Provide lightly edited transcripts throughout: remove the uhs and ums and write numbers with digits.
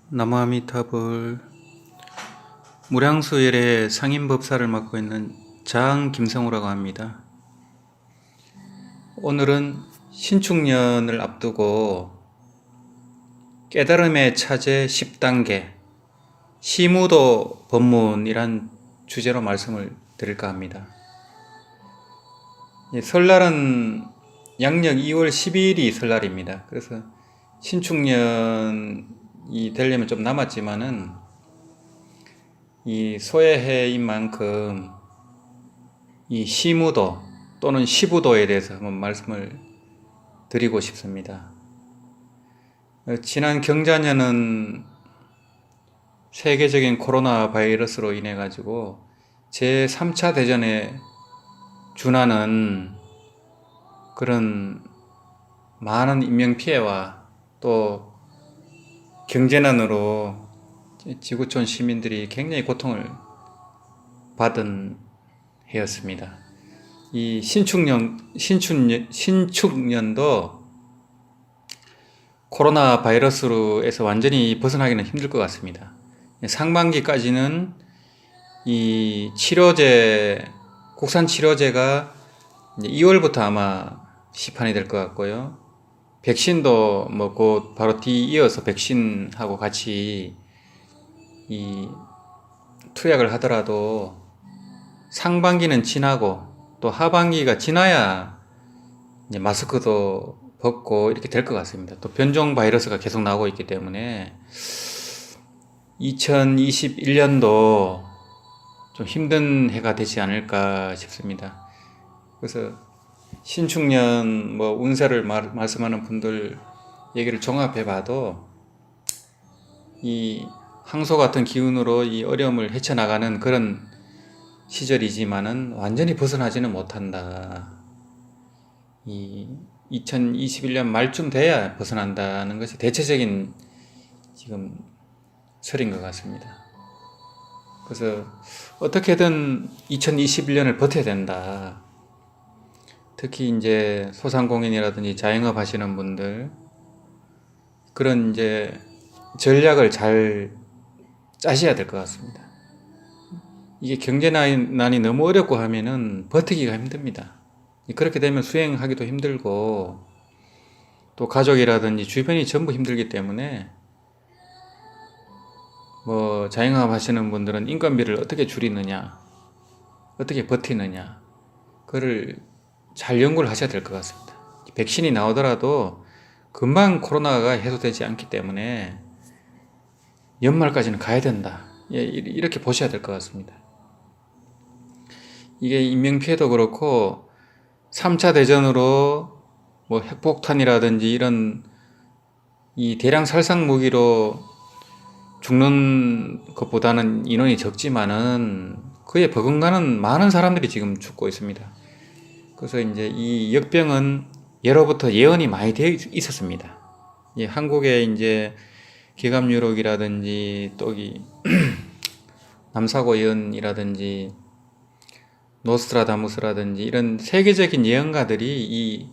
나무아미타불. 무량수열의 상임법사를 맡고 있는 장 김성우라고 합니다. 오늘은 신축년을 앞두고 깨달음의 차제 10단계 시무도 법문이란 주제로 말씀을 드릴까 합니다. 설날은 양력 2월 12일이 설날입니다. 그래서 신축년이 되려면 좀 남았지만은 이 소해해인 만큼 이 시무도 또는 시부도에 대해서 한번 말씀을 드리고 싶습니다. 지난 경자년은 세계적인 코로나 바이러스로 인해 가지고 제3차 대전에 준하는 그런 많은 인명피해와 또 경제난으로 지구촌 시민들이 굉장히 고통을 받은 해였습니다. 이 신축년도 코로나 바이러스로에서 완전히 벗어나기는 힘들 것 같습니다. 상반기까지는 이 치료제, 국산 치료제가 이제 2월부터 아마 시판이 될 것 같고요. 백신도 뭐 곧 바로 뒤이어서 백신하고 같이 이 투약을 하더라도 상반기는 지나고 또 하반기가 지나야 이제 마스크도 벗고 이렇게 될 것 같습니다. 또 변종 바이러스가 계속 나오고 있기 때문에 2021년도 좀 힘든 해가 되지 않을까 싶습니다. 그래서 신축년 뭐 운세를 말씀하는 분들 얘기를 종합해 봐도 이 항소 같은 기운으로 이 어려움을 헤쳐나가는 그런 시절이지만은 완전히 벗어나지는 못한다. 이 2021년 말쯤 돼야 벗어난다는 것이 대체적인 지금 설인 것 같습니다. 그래서 어떻게든 2021년을 버텨야 된다. 특히 이제 소상공인이라든지 자영업 하시는 분들 그런 이제 전략을 잘 짜셔야 될 것 같습니다. 이게 경제난이 너무 어렵고 하면은 버티기가 힘듭니다. 그렇게 되면 수행하기도 힘들고 또 가족이라든지 주변이 전부 힘들기 때문에 뭐 자영업 하시는 분들은 인건비를 어떻게 줄이느냐, 어떻게 버티느냐, 그걸 잘 연구를 하셔야 될 것 같습니다. 백신이 나오더라도 금방 코로나가 해소되지 않기 때문에 연말까지는 가야 된다. 이렇게 보셔야 될 것 같습니다. 이게 인명피해도 그렇고 3차 대전으로 뭐 핵폭탄이라든지 이런 이 대량 살상 무기로 죽는 것보다는 인원이 적지만은 그에 버금가는 많은 사람들이 지금 죽고 있습니다. 그래서 이제 이 역병은 예로부터 예언이 많이 되어 있었습니다. 한국의 이제 기갑유록이라든지 또 남사고 예언이라든지 노스트라다무스라든지 이런 세계적인 예언가들이 이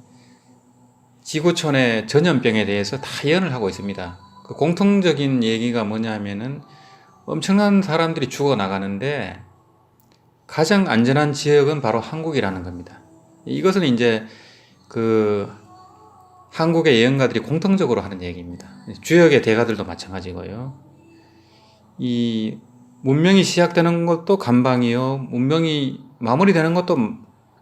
지구촌의 전염병에 대해서 다 예언을 하고 있습니다. 그 공통적인 얘기가 뭐냐 하면은 엄청난 사람들이 죽어나가는데 가장 안전한 지역은 바로 한국이라는 겁니다. 이것은 이제 그 한국의 예언가들이 공통적으로 하는 얘기입니다. 주역의 대가들도 마찬가지고요. 이 문명이 시작되는 것도 간방이요. 문명이 마무리되는 것도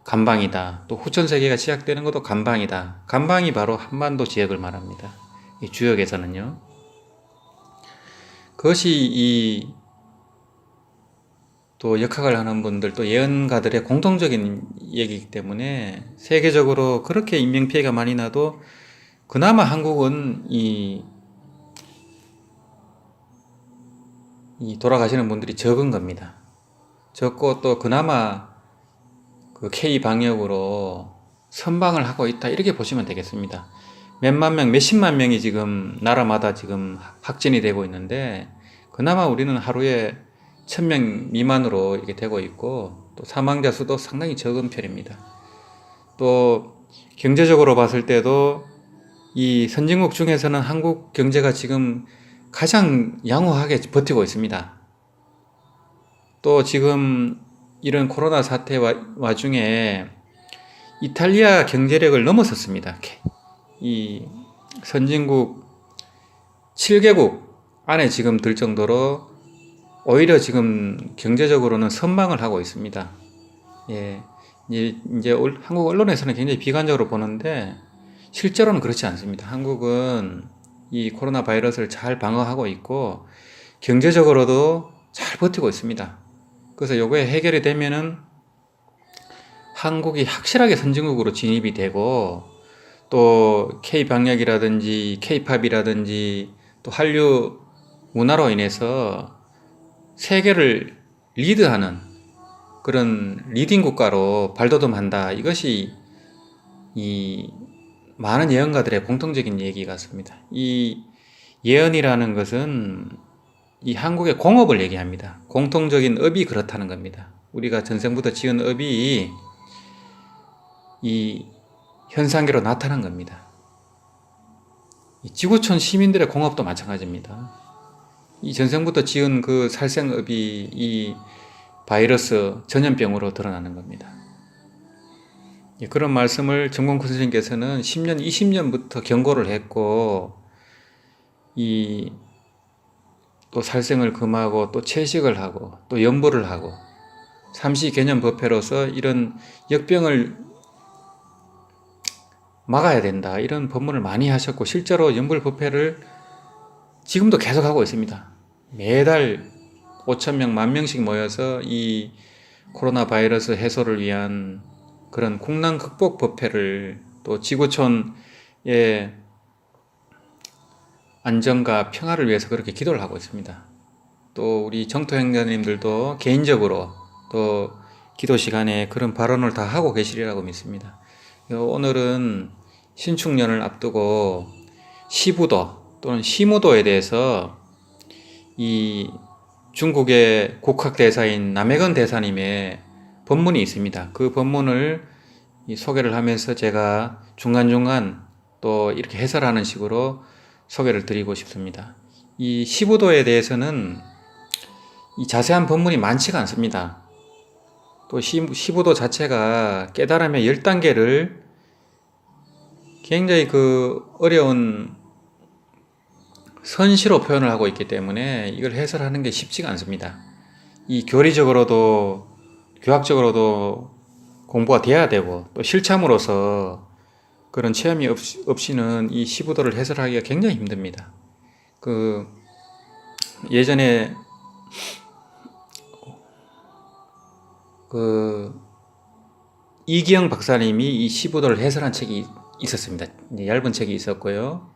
간방이다. 또 후천세계가 시작되는 것도 간방이다. 간방이 바로 한반도 지역을 말합니다. 이 주역에서는요. 그것이 또 역학을 하는 분들, 또 예언가들의 공통적인 얘기이기 때문에 세계적으로 그렇게 인명피해가 많이 나도 그나마 한국은 이 돌아가시는 분들이 적은 겁니다. 적고 또 그나마 그 K방역으로 선방을 하고 있다. 이렇게 보시면 되겠습니다. 몇만 명, 몇십만 명이 지금 나라마다 지금 확진이 되고 있는데 그나마 우리는 하루에 1000명 미만으로 이렇게 되고 있고 또 사망자 수도 상당히 적은 편입니다. 또 경제적으로 봤을 때도 이 선진국 중에서는 한국 경제가 지금 가장 양호하게 버티고 있습니다. 또 지금 이런 코로나 사태 와중에 이탈리아 경제력을 넘어섰습니다. 이 선진국 7개국 안에 지금 들 정도로 오히려 지금 경제적으로는 선방을 하고 있습니다. 예, 이제 한국 언론에서는 굉장히 비관적으로 보는데 실제로는 그렇지 않습니다. 한국은 이 코로나 바이러스를 잘 방어하고 있고 경제적으로도 잘 버티고 있습니다. 그래서 요거에 해결이 되면은 한국이 확실하게 선진국으로 진입이 되고 또 K-방역이라든지 K-팝이라든지 또 한류 문화로 인해서 세계를 리드하는 그런 리딩 국가로 발돋움한다. 이것이 이 많은 예언가들의 공통적인 얘기 같습니다. 이 예언이라는 것은 이 한국의 공업을 얘기합니다. 공통적인 업이 그렇다는 겁니다. 우리가 전생부터 지은 업이 이 현상계로 나타난 겁니다. 이 지구촌 시민들의 공업도 마찬가지입니다. 이 전생부터 지은 그 살생업이 이 바이러스 전염병으로 드러나는 겁니다. 그런 말씀을 정공kun 선생님께서는 10년, 20년부터 경고를 했고 또 살생을 금하고 또 채식을 하고 또 염불을 하고 삼시 개념 법회로서 이런 역병을 막아야 된다. 이런 법문을 많이 하셨고 실제로 염불 법회를 지금도 계속하고 있습니다. 매달 5,000명, 10,000명씩 모여서 이 코로나 바이러스 해소를 위한 그런 국난 극복 법회를 또 지구촌의 안정과 평화를 위해서 그렇게 기도를 하고 있습니다. 또 우리 정토행자님들도 개인적으로 또 기도 시간에 그런 발언을 다 하고 계시리라고 믿습니다. 오늘은 신축년을 앞두고 시부도 또는 시무도에 대해서 이 중국의 국학대사인 남해건 대사님의 법문이 있습니다. 그 법문을 소개를 하면서 제가 중간중간 또 이렇게 해설하는 식으로 소개를 드리고 싶습니다. 이 시부도에 대해서는 이 자세한 법문이 많지가 않습니다. 또 시부도 자체가 깨달음의 10단계를 굉장히 어려운 선시로 표현을 하고 있기 때문에 이걸 해설하는 게 쉽지가 않습니다. 이 교리적으로도 교학적으로도 공부가 돼야 되고 또 실참으로서 그런 체험이 없이는 이 시부도를 해설하기가 굉장히 힘듭니다. 예전에 이기영 박사님이 이 시부도를 해설한 책이 있었습니다. 얇은 책이 있었고요.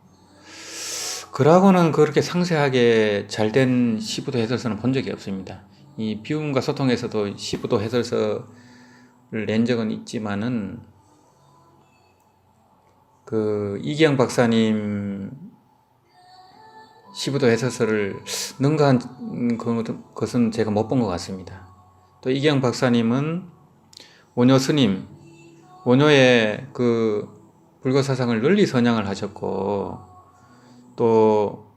그러고는 그렇게 상세하게 잘된 시부도 해설서는 본 적이 없습니다. 이 비움과 소통에서도 시부도 해설서를 낸 적은 있지만은 이기영 박사님 시부도 해설서를 능가한 것은 제가 못 본 것 같습니다. 또 이기영 박사님은 원효 스님, 원효의 불교 사상을 널리 선양을 하셨고 또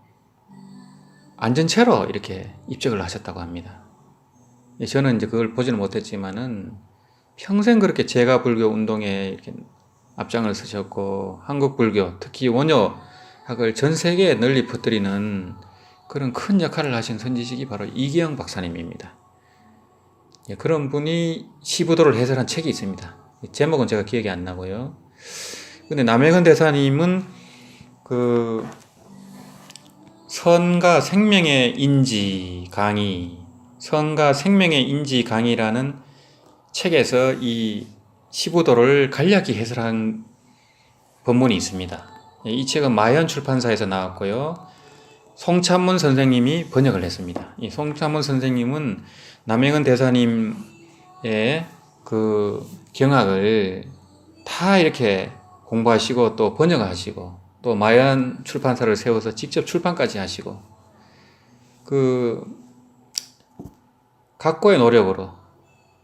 안전체로 이렇게 입적을 하셨다고 합니다. 저는 이제 그걸 보지는 못했지만은 평생 그렇게 제가 불교 운동에 이렇게 앞장을 서셨고 한국 불교, 특히 원효학을 전 세계에 널리 퍼뜨리는 그런 큰 역할을 하신 선지식이 바로 이기영 박사님입니다. 그런 분이 시부도를 해설한 책이 있습니다. 제목은 제가 기억이 안 나고요. 근데 남해건 대사님은 선과 생명의 인지 강의, 선과 생명의 인지 강의라는 책에서 이 시부도를 간략히 해설한 본문이 있습니다. 이 책은 마현 출판사에서 나왔고요. 송찬문 선생님이 번역을 했습니다. 이 송찬문 선생님은 남해건 대사님의 경학을 다 이렇게 공부하시고 또 번역하시고 또 마현 출판사를 세워서 직접 출판까지 하시고 각고의 노력으로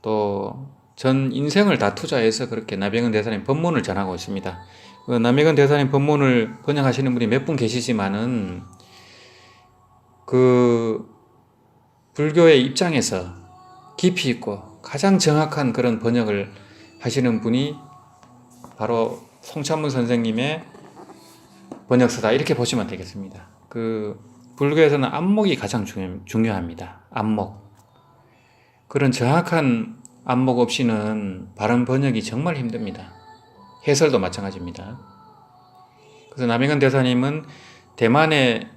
또 전 인생을 다 투자해서 그렇게 남해건 대사님 법문을 전하고 있습니다. 남해건 대사님 법문을 번역하시는 분이 몇 분 계시지만은 그 불교의 입장에서 깊이 있고 가장 정확한 그런 번역을 하시는 분이 바로 송찬문 선생님의 번역서다, 이렇게 보시면 되겠습니다. 그 불교에서는 안목이 가장 중요합니다. 안목. 그런 정확한 안목 없이는 바른 번역이 정말 힘듭니다. 해설도 마찬가지입니다. 그래서 남영근 대사님은 대만의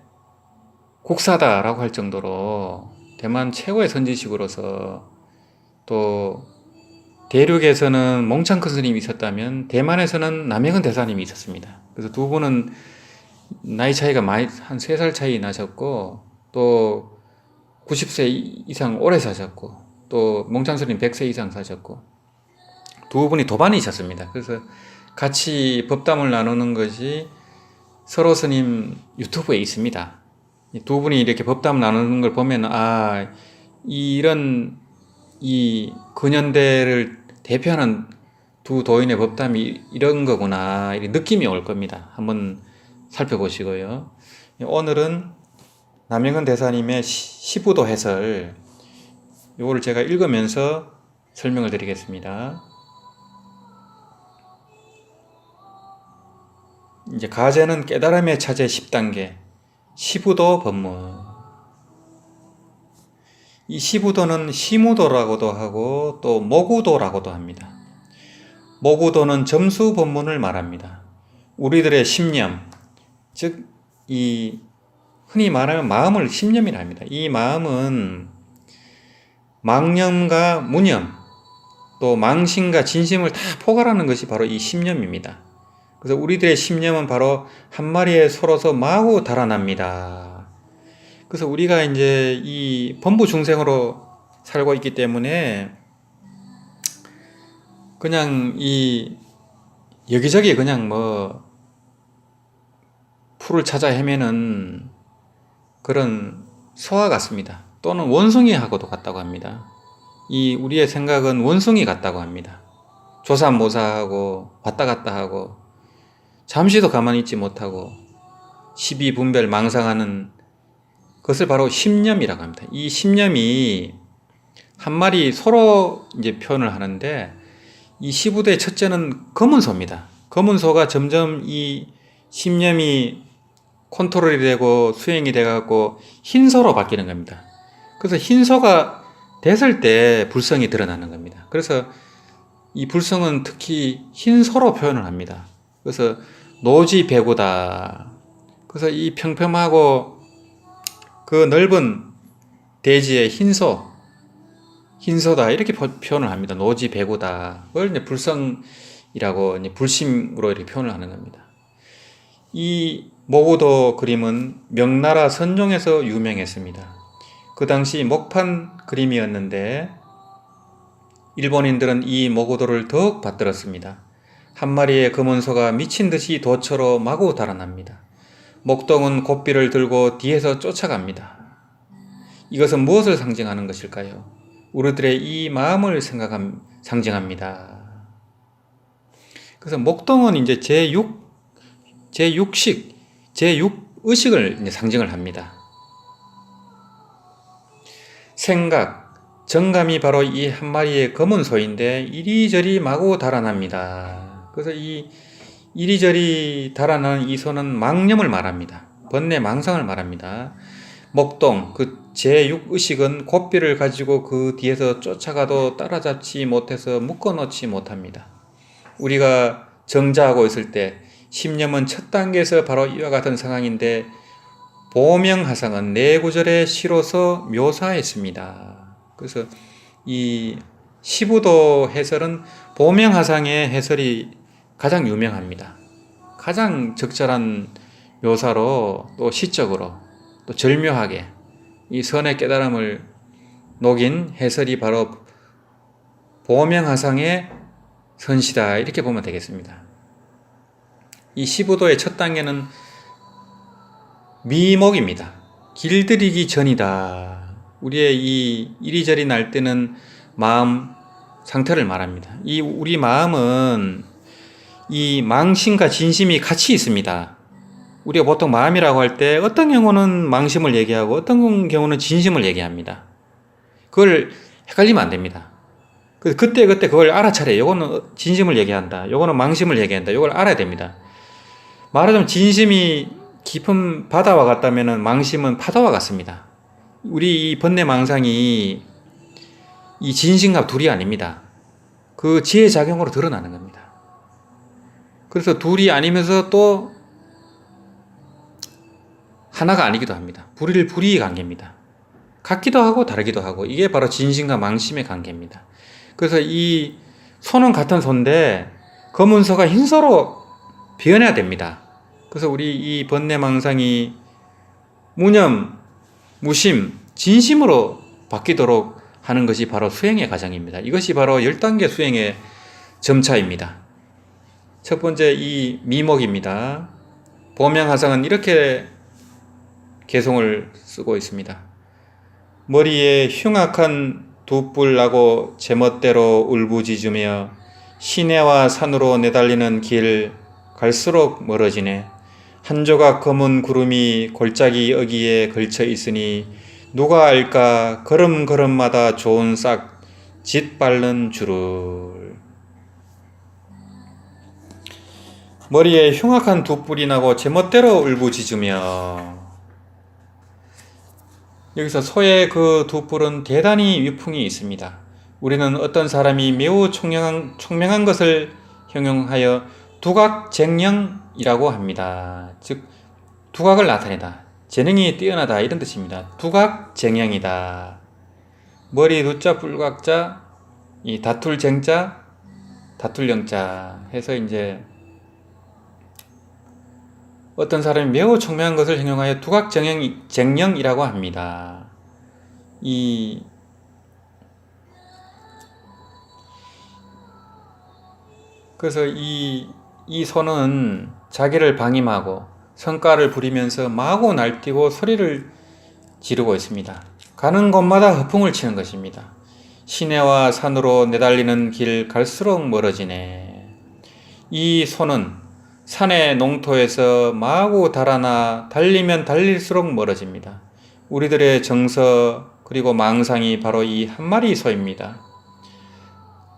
국사다라고 할 정도로 대만 최고의 선지식으로서, 또 대륙에서는 몽창큰 스님이 있었다면 대만에서는 남영근 대사님이 있었습니다. 그래서 두 분은 나이 차이가 많이, 한 3살 차이 나셨고, 또 90세 이상 오래 사셨고, 또 몽창 스님 100세 이상 사셨고, 두 분이 도반이셨습니다. 그래서 같이 법담을 나누는 것이 서로 스님 유튜브에 있습니다. 두 분이 이렇게 법담을 나누는 걸 보면, 아, 이 근현대를 대표하는 두 도인의 법담이 이런 거구나, 이런 느낌이 올 겁니다. 한번 살펴보시고요. 오늘은 남영근 대사님의 시부도 해설, 이거를 제가 읽으면서 설명을 드리겠습니다. 이제 가제는 깨달음의 차제 10단계 시부도 법문. 이 시부도는 시무도라고도 하고 또 모구도라고도 합니다. 모구도는 점수 법문을 말합니다. 우리들의 심념, 즉 이 흔히 말하면 마음을 심념이라 합니다. 이 마음은 망념과 무념, 또 망심과 진심을 다 포괄하는 것이 바로 이 심념입니다. 그래서 우리들의 심념은 바로 한 마리의 소로서 마구 달아납니다. 그래서 우리가 이제 이 범부 중생으로 살고 있기 때문에 그냥 이 여기저기 그냥 뭐 풀을 찾아 헤매는 그런 소와 같습니다. 또는 원숭이하고도 같다고 합니다. 이 우리의 생각은 원숭이 같다고 합니다. 조삼모사하고 왔다 갔다 하고 잠시도 가만히 있지 못하고 시비분별 망상하는 것을 바로 심념이라고 합니다. 이 심념이 한 마리 소로 이제 표현을 하는데, 이 시부도의 첫째는 검은 소입니다. 검은 소가 점점 이 심념이 컨트롤이 되고 수행이 돼갖고 흰 소로 바뀌는 겁니다. 그래서 흰 소가 됐을 때 불성이 드러나는 겁니다. 그래서 이 불성은 특히 흰 소로 표현을 합니다. 그래서 노지배구다. 그래서 이 평평하고 그 넓은 대지의 흰소다, 이렇게 표현을 합니다. 노지배구다. 그걸 이제 불성이라고, 이제 불심으로 이렇게 표현을 하는 겁니다. 이 모구도 그림은 명나라 선종에서 유명했습니다. 그 당시 목판 그림이었는데 일본인들은 이 모구도를 더욱 받들었습니다. 한 마리의 검은 소가 미친 듯이 도처로 마구 달아납니다. 목동은 고삐를 들고 뒤에서 쫓아갑니다. 이것은 무엇을 상징하는 것일까요? 우리들의 이 마음을 상징합니다. 그래서 목동은 이제 제6의식을 이제 상징을 합니다. 생각, 정감이 바로 이 한 마리의 검은 소인데 이리저리 마구 달아납니다. 그래서 이 이리저리 달아나는 이 소는 망념을 말합니다. 번뇌 망상을 말합니다. 목동, 그 제6의식은 고삐를 가지고 그 뒤에서 쫓아가도 따라잡지 못해서 묶어놓지 못합니다. 우리가 정자하고 있을 때 심념은 첫 단계에서 바로 이와 같은 상황인데, 보명하상은 네 구절의 시로서 묘사했습니다. 그래서 이 시부도 해설은 보명하상의 해설이 가장 유명합니다. 가장 적절한 묘사로, 또 시적으로, 또 절묘하게 이 선의 깨달음을 녹인 해설이 바로 보명하상의 선시다, 이렇게 보면 되겠습니다. 이 시부도의 첫 단계는 미목입니다. 길들이기 전이다. 우리의 이 이리저리 날뛰는 마음 상태를 말합니다. 이 우리 마음은 이 망심과 진심이 같이 있습니다. 우리가 보통 마음이라고 할 때 어떤 경우는 망심을 얘기하고 어떤 경우는 진심을 얘기합니다. 그걸 헷갈리면 안 됩니다. 그때 그걸 알아차려요. 요거는 진심을 얘기한다. 요거는 망심을 얘기한다. 요걸 알아야 됩니다. 말하자면 진심이 깊은 바다와 같다면 망심은 파도와 같습니다. 우리 이 번뇌망상이 이 진심과 둘이 아닙니다. 그 지혜작용으로 드러나는 겁니다. 그래서 둘이 아니면서 또 하나가 아니기도 합니다. 불이 관계입니다. 같기도 하고 다르기도 하고 이게 바로 진심과 망심의 관계입니다. 그래서 이 소는 같은 소인데 검은 소가 흰 소로 변해야 됩니다. 그래서 우리 이 번뇌망상이 무념, 무심, 진심으로 바뀌도록 하는 것이 바로 수행의 과정입니다. 이것이 바로 10단계 수행의 점차입니다. 첫 번째 이 미목입니다. 보명하상은 이렇게 개송을 쓰고 있습니다. 머리에 흉악한 두 뿔 나고 제멋대로 울부짖으며 시내와 산으로 내달리는 길 갈수록 멀어지네. 한 조각 검은 구름이 골짜기 어귀에 걸쳐 있으니 누가 알까 걸음걸음마다 좋은 싹 짓밟는 줄을. 머리에 흉악한 두 뿔이 나고 제멋대로 울부짖으며, 여기서 소의 그 두 뿔은 대단히 위풍이 있습니다. 우리는 어떤 사람이 매우 총명한 것을 형용하여 두각쟁령이라고 합니다. 즉 두각을 나타내다, 재능이 뛰어나다 이런 뜻입니다. 두각쟁령이다. 머리 두자 뿔각자, 이 다툴쟁자, 다툴령자 해서 이제 어떤 사람이 매우 총명한 것을 형용하여 두각쟁령이라고 합니다. 그래서 이 소는 자기를 방임하고 성깔을 부리면서 마구 날뛰고 소리를 지르고 있습니다. 가는 곳마다 허풍을 치는 것입니다. 시내와 산으로 내달리는 길 갈수록 멀어지네. 이 소는 산의 농토에서 마구 달아나 달리면 달릴수록 멀어집니다. 우리들의 정서 그리고 망상이 바로 이 한 마리 소입니다.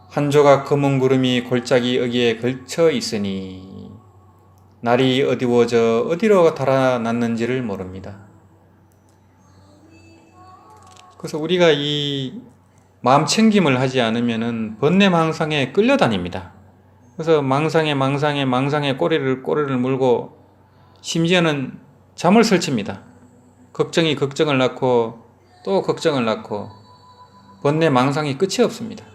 한 조각 검은 구름이 골짜기 어귀에 걸쳐 있으니 날이 어두워져 어디로 달아났는지를 모릅니다. 그래서 우리가 이 마음챙김을 하지 않으면 번뇌망상에 끌려다닙니다. 그래서 망상에 꼬리를 물고 심지어는 잠을 설칩니다. 걱정이 걱정을 낳고 또 걱정을 낳고 번뇌망상이 끝이 없습니다.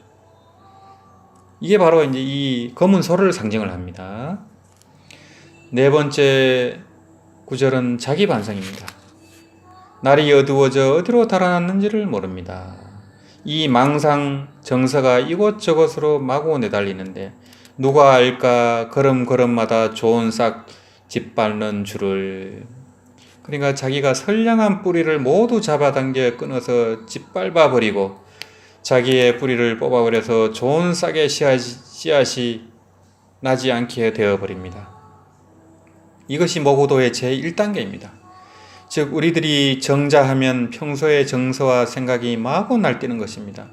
이게 바로 이제 이 검은 소를 상징을 합니다. 네 번째 구절은 자기 반성입니다. 날이 어두워져 어디로 달아났는지를 모릅니다. 이 망상 정서가 이곳저곳으로 마구 내달리는데 누가 알까 걸음걸음마다 좋은 싹 짓밟는 줄을. 그러니까 자기가 선량한 뿌리를 모두 잡아당겨 끊어서 짓밟아 버리고 자기의 뿌리를 뽑아버려서 좋은 싹의 씨앗이 나지 않게 되어버립니다. 이것이 모고도의 제1단계입니다. 즉 우리들이 정자하면 평소의 정서와 생각이 마구 날뛰는 것입니다.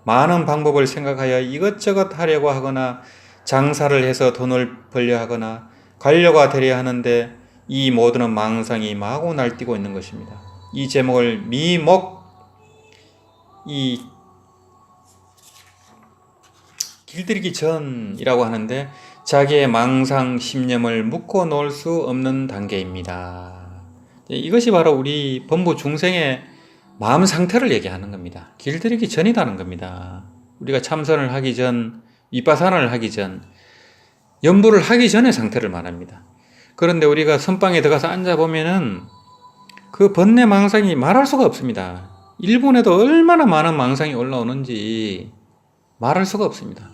많은 방법을 생각하여 이것저것 하려고 하거나 장사를 해서 돈을 벌려 하거나 관료가 되려 하는데 이 모두는 망상이 마구 날뛰고 있는 것입니다. 이 제목을 미목, 이 길들이기 전이라고 하는데 자기의 망상 심념을 묶어 놓을 수 없는 단계입니다. 이것이 바로 우리 범부 중생의 마음 상태를 얘기하는 겁니다. 길들이기 전이라는 겁니다. 우리가 참선을 하기 전, 윗바사나를 하기 전, 염불을 하기 전의 상태를 말합니다. 그런데 우리가 선방에 들어가서 앉아보면은 그 번뇌 망상이 말할 수가 없습니다. 일본에도 얼마나 많은 망상이 올라오는지 말할 수가 없습니다.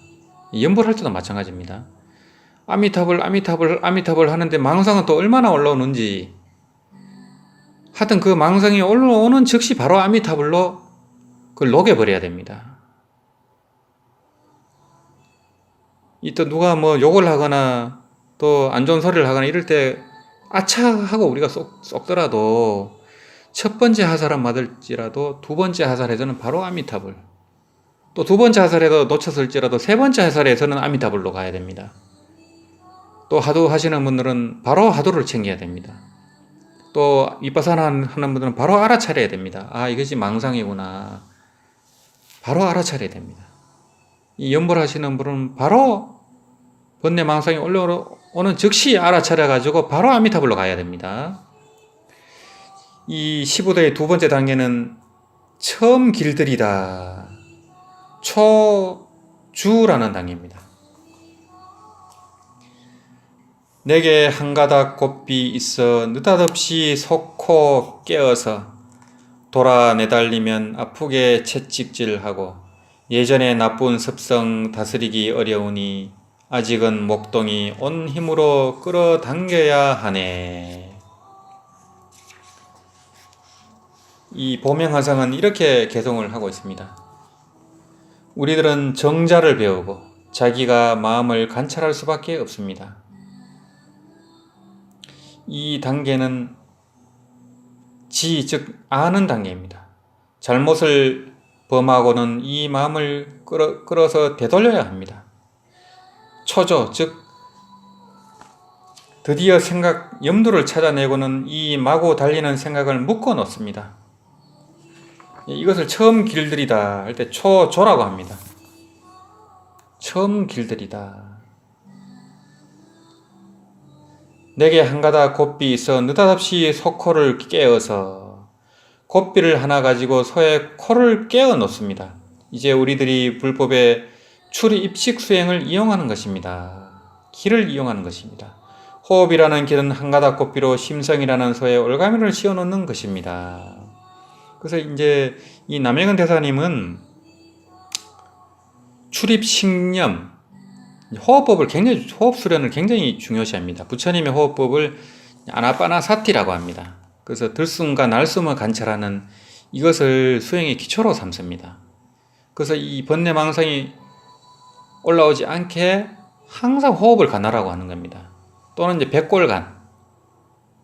염불할 때도 마찬가지입니다. 아미타불 하는데 망상은 또 얼마나 올라오는지, 하여튼 그 망상이 올라오는 즉시 바로 아미타불로 그걸 녹여버려야 됩니다. 이 또 누가 뭐 욕을 하거나 또 안 좋은 소리를 하거나 이럴 때 아차 하고 우리가 쏙더라도 첫 번째 화살은 맞을지라도 두 번째 화살에서는 바로 아미타불, 또 두 번째 화살에도 놓쳤을지라도 세 번째 화살에서는 아미타불로 가야 됩니다. 또 하도 하시는 분들은 바로 하도를 챙겨야 됩니다. 또 윗바사나 하는 분들은 바로 알아차려야 됩니다. 아, 이것이 망상이구나. 바로 알아차려야 됩니다. 이 연불하시는 분은 바로 번뇌 망상이 올라오는 즉시 알아차려가지고 바로 아미타불로 가야 됩니다. 이 15도의 두 번째 단계는 처음 길들이다, 초주라는 단계입니다. 내게 한 가닥 곱비 있어 느닷없이 솟고 깨어서 돌아 내달리면 아프게 채찍질하고 예전의 나쁜 습성 다스리기 어려우니 아직은 목동이 온 힘으로 끌어당겨야 하네. 이 보명화상은 이렇게 개송을 하고 있습니다. 우리들은 정자를 배우고 자기가 마음을 관찰할 수밖에 없습니다. 이 단계는 지, 즉 아는 단계입니다. 잘못을 범하고는 이 마음을 끌어서 되돌려야 합니다. 초조, 즉 드디어 염두를 찾아내고는 이 마구 달리는 생각을 묶어 놓습니다. 이것을 처음 길들이다 할 때 초조라고 합니다. 처음 길들이다. 내게 한 가닥 곱비 있어 느닷없이 소코를 깨어서, 곱비를 하나 가지고 소의 코를 깨어 놓습니다. 이제 우리들이 불법의 출입식 수행을 이용하는 것입니다. 길을 이용하는 것입니다. 호흡이라는 길은 한 가닥 곱비로 심성이라는 소의 올가미를 씌워 놓는 것입니다. 그래서 이제 이 남해근 대사님은 출입식념, 호흡 수련을 굉장히 중요시합니다. 부처님의 호흡법을 아나빠나사티라고 합니다. 그래서 들숨과 날숨을 관찰하는 이것을 수행의 기초로 삼습니다. 그래서 이 번뇌망상이 올라오지 않게 항상 호흡을 관하라고 하는 겁니다. 또는 이제 백골간,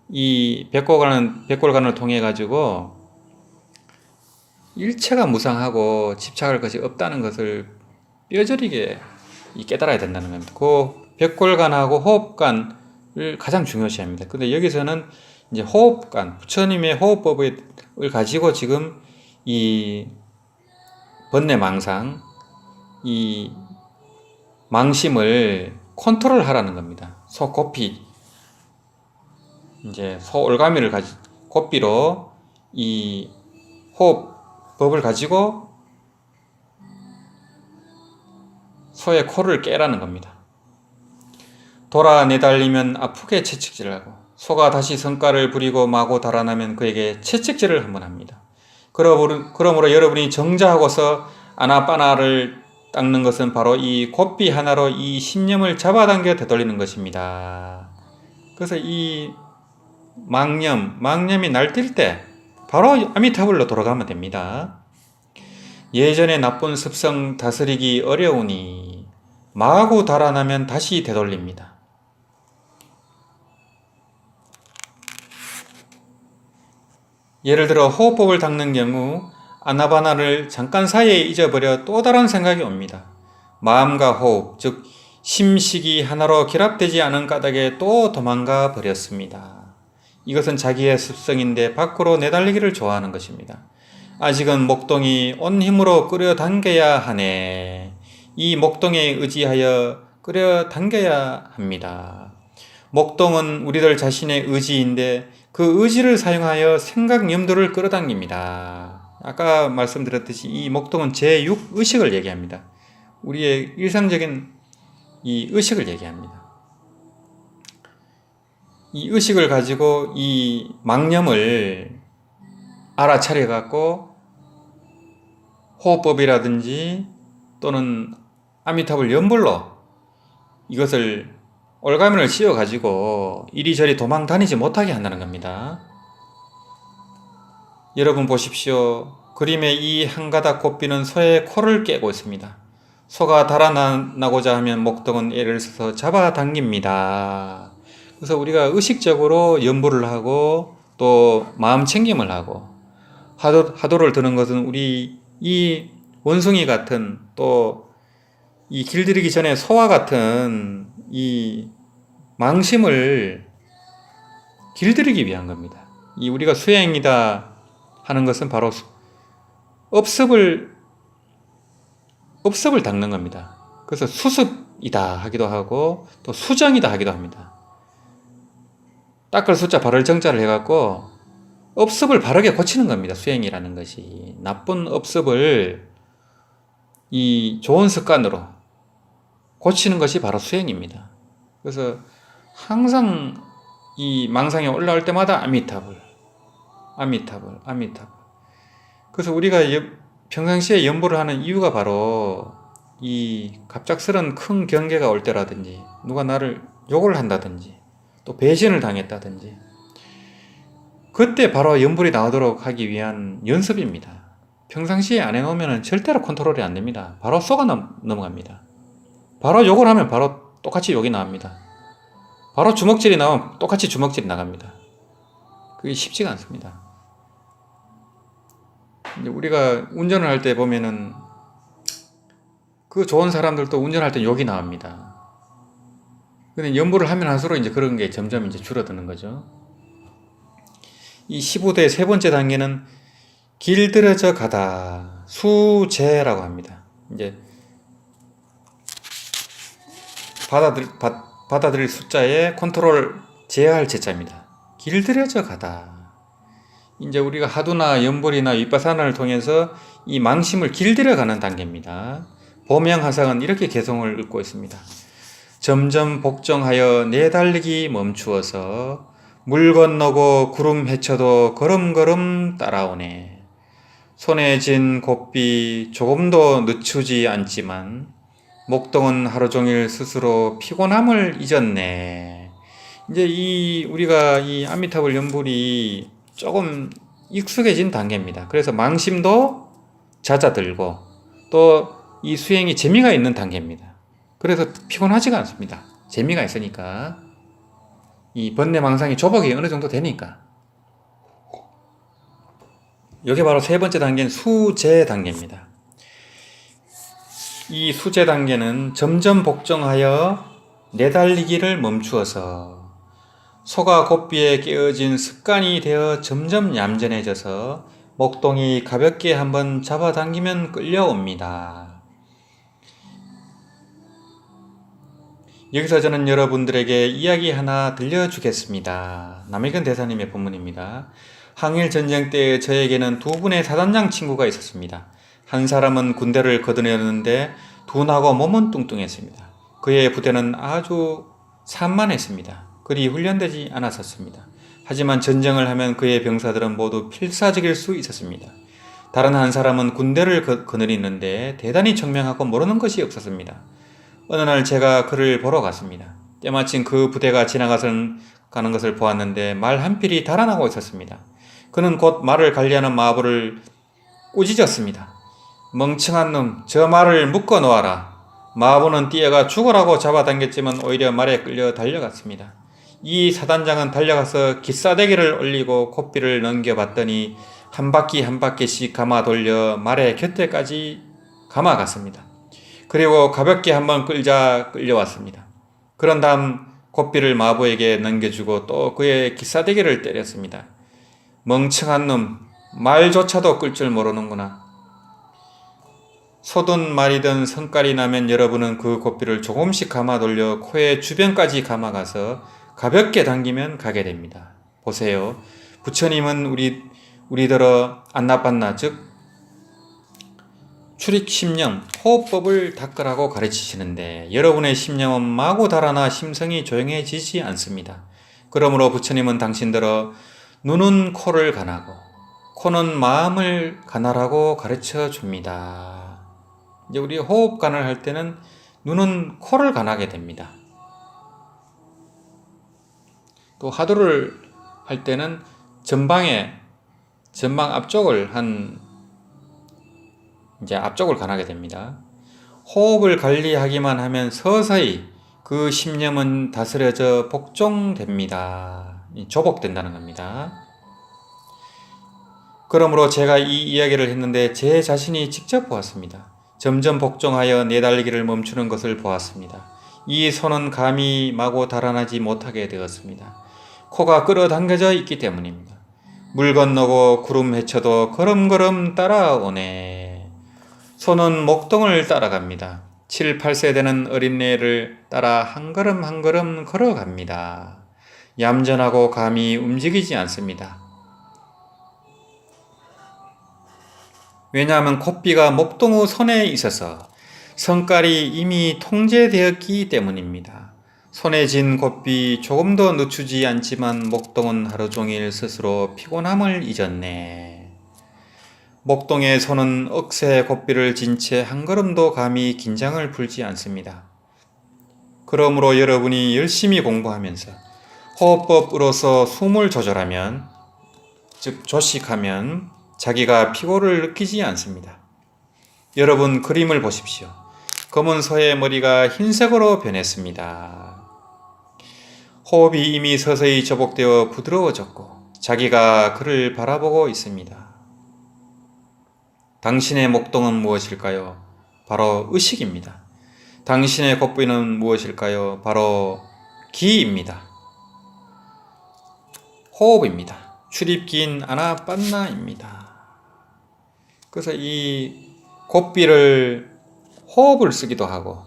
이 백골간을 통해 가지고 일체가 무상하고 집착할 것이 없다는 것을 뼈저리게 깨달아야 된다는 겁니다. 그 백골간하고 호흡간을 가장 중요시합니다. 근데 여기서는 이제 호흡간, 부처님의 호흡법을 가지고 지금 이 번뇌망상, 이 망심을 컨트롤 하라는 겁니다. 소 고피, 이제 소 올가미를 고피로 이 호흡법을 가지고 소의 코를 깨라는 겁니다. 돌아 내달리면 아프게 채찍질하고 소가 다시 성깔을 부리고 마구 달아나면 그에게 채찍질을 한번 합니다. 그러므로 여러분이 정자하고서 아나빠나를 닦는 것은 바로 이 곱비 하나로 이 신념을 잡아당겨 되돌리는 것입니다. 그래서 이 망념이 날뛸 때 바로 아미타불로 돌아가면 됩니다. 예전의 나쁜 습성 다스리기 어려우니 마구 달아나면 다시 되돌립니다. 예를 들어 호흡법을 닦는 경우 아나바나를 잠깐 사이에 잊어버려 또 다른 생각이 옵니다. 마음과 호흡, 즉 심식이 하나로 결합되지 않은 까닭에 또 도망가 버렸습니다. 이것은 자기의 습성인데 밖으로 내달리기를 좋아하는 것입니다. 아직은 목동이 온 힘으로 끌어당겨야 하네. 이 목동에 의지하여 끌어당겨야 합니다. 목동은 우리들 자신의 의지인데 그 의지를 사용하여 생각 염두를 끌어당깁니다. 아까 말씀드렸듯이 이 목동은 제6의식을 얘기합니다. 우리의 일상적인 이 의식을 얘기합니다. 이 의식을 가지고 이 망념을 알아차려 갖고 호흡법이라든지 또는 아미타불 연불로 이것을 올가면을 씌워 가지고 이리저리 도망 다니지 못하게 한다는 겁니다. 여러분 보십시오. 그림의 이 한 가닥 곱비는 소의 코를 깨고 있습니다. 소가 달아나고자 하면 목동은 애를 써서 잡아당깁니다. 그래서 우리가 의식적으로 연보를 하고 또 마음 챙김을 하고 하도를 드는 것은 우리 이 원숭이 같은 또 이 길들이기 전에 소와 같은 이 망심을 길들이기 위한 겁니다. 이 우리가 수행이다 하는 것은 바로 업습을 닦는 겁니다. 그래서 수습이다 하기도 하고 또 수정이다 하기도 합니다. 닦을 숫자 바를 정자를 해갖고 업습을 바르게 고치는 겁니다. 수행이라는 것이 나쁜 업습을 이 좋은 습관으로 고치는 것이 바로 수행입니다. 그래서 항상 이 망상이 올라올 때마다 아미타불, 아미타불, 아미타불. 그래서 우리가 평상시에 연보를 하는 이유가 바로 이 갑작스런 큰 경계가 올 때라든지 누가 나를 욕을 한다든지 또 배신을 당했다든지 그때 바로 연불이 나오도록 하기 위한 연습입니다. 평상시에 안 해놓으면 절대로 컨트롤이 안 됩니다. 바로 쏘가 넘어갑니다. 바로 욕을 하면 바로 똑같이 욕이 나옵니다. 바로 주먹질이 나오면 똑같이 주먹질이 나갑니다. 그게 쉽지가 않습니다. 우리가 운전을 할 때 보면은 그 좋은 사람들도 운전할 때 욕이 나옵니다. 근데 연보를 하면 할수록 이제 그런 게 점점 이제 줄어드는 거죠. 이 15대 세 번째 단계는 길들여져 가다 수제라고 합니다. 이제 받아들일 숫자에 컨트롤 제어할 제자입니다. 길들여져 가다. 이제 우리가 하두나 연불이나 윗바사나를 통해서 이 망심을 길들여가는 단계입니다. 보명하상은 이렇게 개성을 읊고 있습니다. 점점 복종하여 내달리기 멈추어서 물 건너고 구름 헤쳐도 걸음걸음 따라오네. 손에 쥔 고삐 조금도 늦추지 않지만 목동은 하루 종일 스스로 피곤함을 잊었네. 이제 우리가 이 아미타불 연불이 조금 익숙해진 단계입니다. 그래서 망심도 잦아들고 또 이 수행이 재미가 있는 단계입니다. 그래서 피곤하지가 않습니다. 재미가 있으니까 이 번뇌망상이 조복이 어느 정도 되니까. 이게 바로 세 번째 단계는 수제 단계입니다. 이 수제 단계는 점점 복종하여 내달리기를 멈추어서 소가 고삐에 깨어진 습관이 되어 점점 얌전해져서 목동이 가볍게 한번 잡아당기면 끌려옵니다. 여기서 저는 여러분들에게 이야기 하나 들려주겠습니다. 남익은 대사님의 본문입니다. 항일 전쟁 때 저에게는 두 분의 사단장 친구가 있었습니다. 한 사람은 군대를 거두려는데 둔하고 몸은 뚱뚱했습니다. 그의 부대는 아주 산만했습니다. 그리 훈련되지 않았었습니다. 하지만 전쟁을 하면 그의 병사들은 모두 필사적일 수 있었습니다. 다른 한 사람은 군대를 거느리는데 대단히 청명하고 모르는 것이 없었습니다. 어느 날 제가 그를 보러 갔습니다. 때마침 그 부대가 지나가는 것을 보았는데 말 한 필이 달아나고 있었습니다. 그는 곧 말을 관리하는 마부를 꾸짖었습니다. 멍청한 놈, 저 말을 묶어 놓아라. 마부는 뛰어가 죽으라고 잡아당겼지만 오히려 말에 끌려 달려갔습니다. 이 사단장은 달려가서 기싸대기를 올리고 고삐를 넘겨봤더니 한 바퀴 한 바퀴씩 감아 돌려 말의 곁에까지 감아갔습니다. 그리고 가볍게 한번 끌자 끌려왔습니다. 그런 다음 고삐를 마부에게 넘겨주고 또 그의 기싸대기를 때렸습니다. 멍청한 놈, 말조차도 끌 줄 모르는구나. 소든 말이든 성깔이 나면 여러분은 그 고삐를 조금씩 감아 돌려 코의 주변까지 감아가서 가볍게 당기면 가게 됩니다. 보세요. 부처님은 우리더러 안 나빴나, 즉 출익 심령, 호흡법을 닦으라고 가르치시는데 여러분의 심령은 마구 달아나 심성이 조용해지지 않습니다. 그러므로 부처님은 당신들어 눈은 코를 관하고 코는 마음을 관하라고 가르쳐 줍니다. 이제 우리 호흡 관을 할 때는 눈은 코를 관하게 됩니다. 또 하두를 할 때는 전방 앞쪽을 앞쪽을 관하게 됩니다. 호흡을 관리하기만 하면 서서히 그 신념은 다스려져 복종됩니다. 조복된다는 겁니다. 그러므로 제가 이 이야기를 했는데 제 자신이 직접 보았습니다. 점점 복종하여 내달리기를 멈추는 것을 보았습니다. 이 손은 감히 마구 달아나지 못하게 되었습니다. 코가 끌어당겨져 있기 때문입니다. 물 건너고 구름 헤쳐도 걸음걸음 따라오네. 손은 목동을 따라갑니다. 7, 8세 되는 어린애를 따라 한 걸음 한 걸음 걸어갑니다. 얌전하고 감히 움직이지 않습니다. 왜냐하면 콧비가 목동의 손에 있어서 성깔이 이미 통제되었기 때문입니다. 손에 쥔 콧비 조금도 늦추지 않지만 목동은 하루 종일 스스로 피곤함을 잊었네. 목동의 손은 억새 콧비를 쥔 채 한 걸음도 감히 긴장을 풀지 않습니다. 그러므로 여러분이 열심히 공부하면서 호흡법으로서 숨을 조절하면, 즉 조식하면 자기가 피곤을 느끼지 않습니다. 여러분 그림을 보십시오. 검은 소의 머리가 흰색으로 변했습니다. 호흡이 이미 서서히 조복되어 부드러워졌고 자기가 그를 바라보고 있습니다. 당신의 목동은 무엇일까요? 바로 의식입니다. 당신의 콧비는 무엇일까요? 바로 기입니다. 호흡입니다. 출입기인 아나빤나입니다. 그래서 이 콧비를 호흡을 쓰기도 하고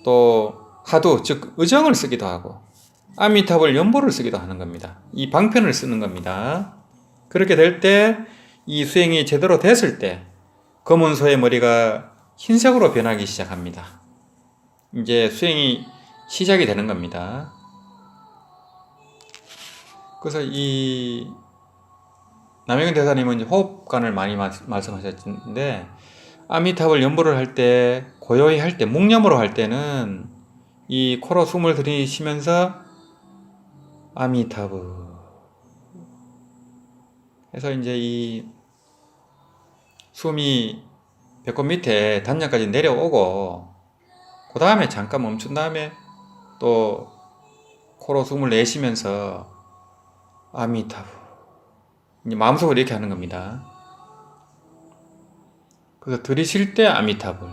또 하두, 즉 의정을 쓰기도 하고 아미타불 연보를 쓰기도 하는 겁니다. 이 방편을 쓰는 겁니다. 그렇게 될 때 이 수행이 제대로 됐을 때 검은 소의 머리가 흰색으로 변하기 시작합니다. 이제 수행이 시작이 되는 겁니다. 그래서 이 남영현 대사님은 호흡관을 많이 말씀하셨는데 아미타불 연보를 할 때, 고요히 할 때, 묵념으로 할 때는 이 코로 숨을 들이쉬면서 아미타불 해서 이제 이 숨이 배꼽 밑에 단전까지 내려오고 그 다음에 잠깐 멈춘 다음에 또 코로 숨을 내쉬면서 아미타불 이제 마음속으로 이렇게 하는 겁니다. 그래서 들이쉴 때 아미타불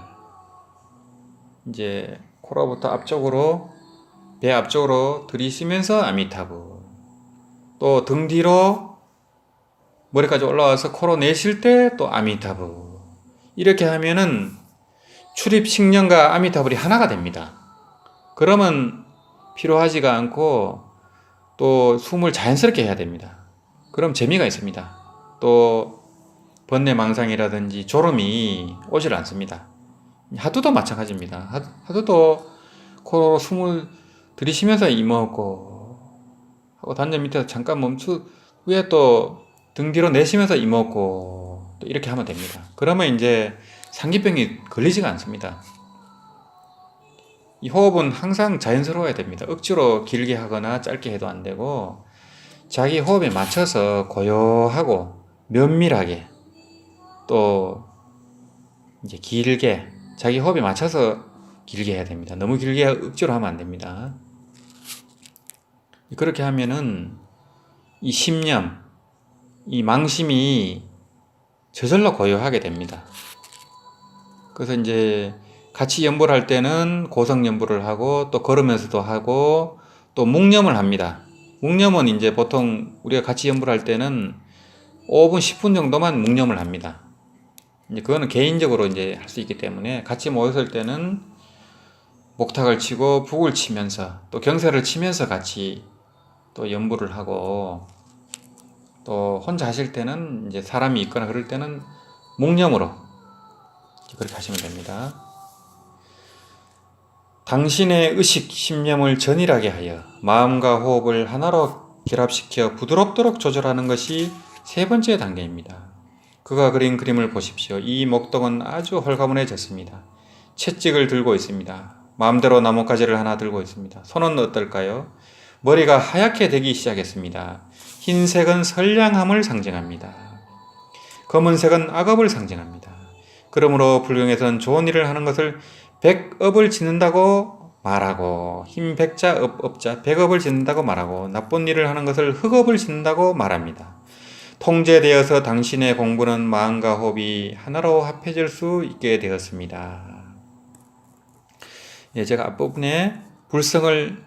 이제 코로부터 앞쪽으로 배 앞쪽으로 들이쉬면서 아미타불 또 등 뒤로 머리까지 올라와서 코로 내쉴 때 또 아미타불 이렇게 하면은 출입 식념과 아미타불이 하나가 됩니다. 그러면 피로하지가 않고 또 숨을 자연스럽게 해야 됩니다. 그럼 재미가 있습니다. 또 번뇌망상이라든지 졸음이 오질 않습니다. 하두도 마찬가지입니다. 하두도 코로 숨을 들이쉬면서 이먹고 하고 단전 밑에서 잠깐 멈춘 후에 또 등 뒤로 내쉬면서 이먹고 또 이렇게 하면 됩니다. 그러면 이제 상기병이 걸리지가 않습니다. 이 호흡은 항상 자연스러워야 됩니다. 억지로 길게 하거나 짧게 해도 안 되고 자기 호흡에 맞춰서 고요하고 면밀하게 또 이제 길게 자기 호흡에 맞춰서 길게 해야 됩니다. 너무 길게 억지로 하면 안 됩니다. 그렇게 하면은 이 심념, 이 망심이 저절로 고요하게 됩니다. 그래서 이제 같이 연보를 할 때는 고성 연보를 하고 또 걸으면서도 하고 또 묵념을 합니다. 묵념은 이제 보통 우리가 같이 연보를 할 때는 5분, 10분 정도만 묵념을 합니다. 이제 그거는 개인적으로 이제 할 수 있기 때문에 같이 모였을 때는 목탁을 치고 북을 치면서 또 경사를 치면서 같이 또 연보를 하고 또 혼자 하실 때는 이제 사람이 있거나 그럴 때는 묵념으로 그렇게 하시면 됩니다. 당신의 의식, 심념을 전일하게 하여 마음과 호흡을 하나로 결합시켜 부드럽도록 조절하는 것이 세 번째 단계입니다. 그가 그린 그림을 보십시오. 이 목동은 아주 홀가분해졌습니다. 채찍을 들고 있습니다. 마음대로 나뭇가지를 하나 들고 있습니다. 손은 어떨까요? 머리가 하얗게 되기 시작했습니다. 흰색은 선량함을 상징합니다. 검은색은 악업을 상징합니다. 그러므로 불경에서는 좋은 일을 하는 것을 백업을 짓는다고 말하고 힘백자 업자 백업을 짓는다고 말하고 나쁜 일을 하는 것을 흑업을 짓는다고 말합니다. 통제되어서 당신의 공부는 마음과 호흡이 하나로 합해질 수 있게 되었습니다. 예, 제가 앞부분에 불성을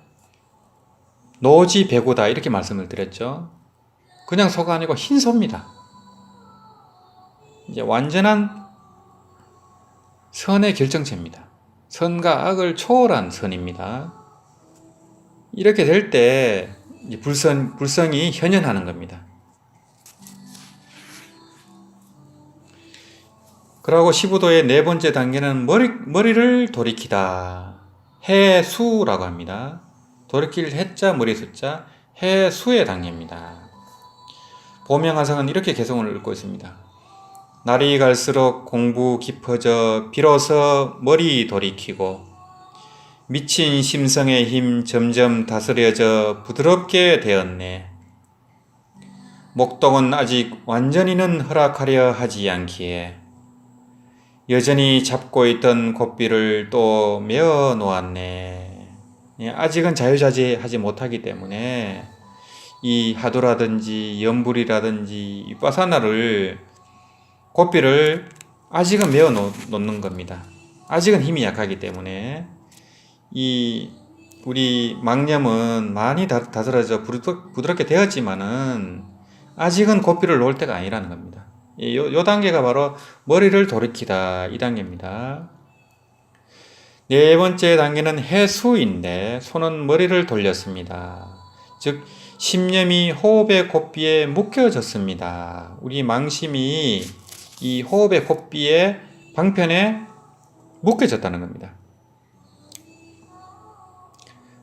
노지배고다 이렇게 말씀을 드렸죠. 그냥 소가 아니고 흰 소입니다. 이제 완전한 선의 결정체입니다. 선과 악을 초월한 선입니다. 이렇게 될 때 불성이 현현하는 겁니다. 그러고 15도의 네 번째 단계는 머리를 돌이키다. 해수라고 합니다. 돌이킬 해자 머리 숫자 해수의 단계입니다. 보명화성은 이렇게 개성을 읽고 있습니다. 날이 갈수록 공부 깊어져 비로소 머리 돌이키고 미친 심성의 힘 점점 다스려져 부드럽게 되었네. 목동은 아직 완전히는 허락하려 하지 않기에 여전히 잡고 있던 고삐를 또 메어 놓았네. 아직은 자유자재하지 못하기 때문에 이 하도라든지 연불이라든지 위파사나를 고삐를 아직은 메어 놓는 겁니다. 아직은 힘이 약하기 때문에 우리 망념은 많이 다스려져 부드럽게 되었지만은 아직은 고삐를 놓을 때가 아니라는 겁니다. 요 단계가 바로 머리를 돌이키다 이 단계입니다. 네 번째 단계는 해수인데 손은 머리를 돌렸습니다. 즉 심념이 호흡의 고삐에 묶여졌습니다. 우리 망심이 이 호흡의 고삐의 방편에 묶여졌다는 겁니다.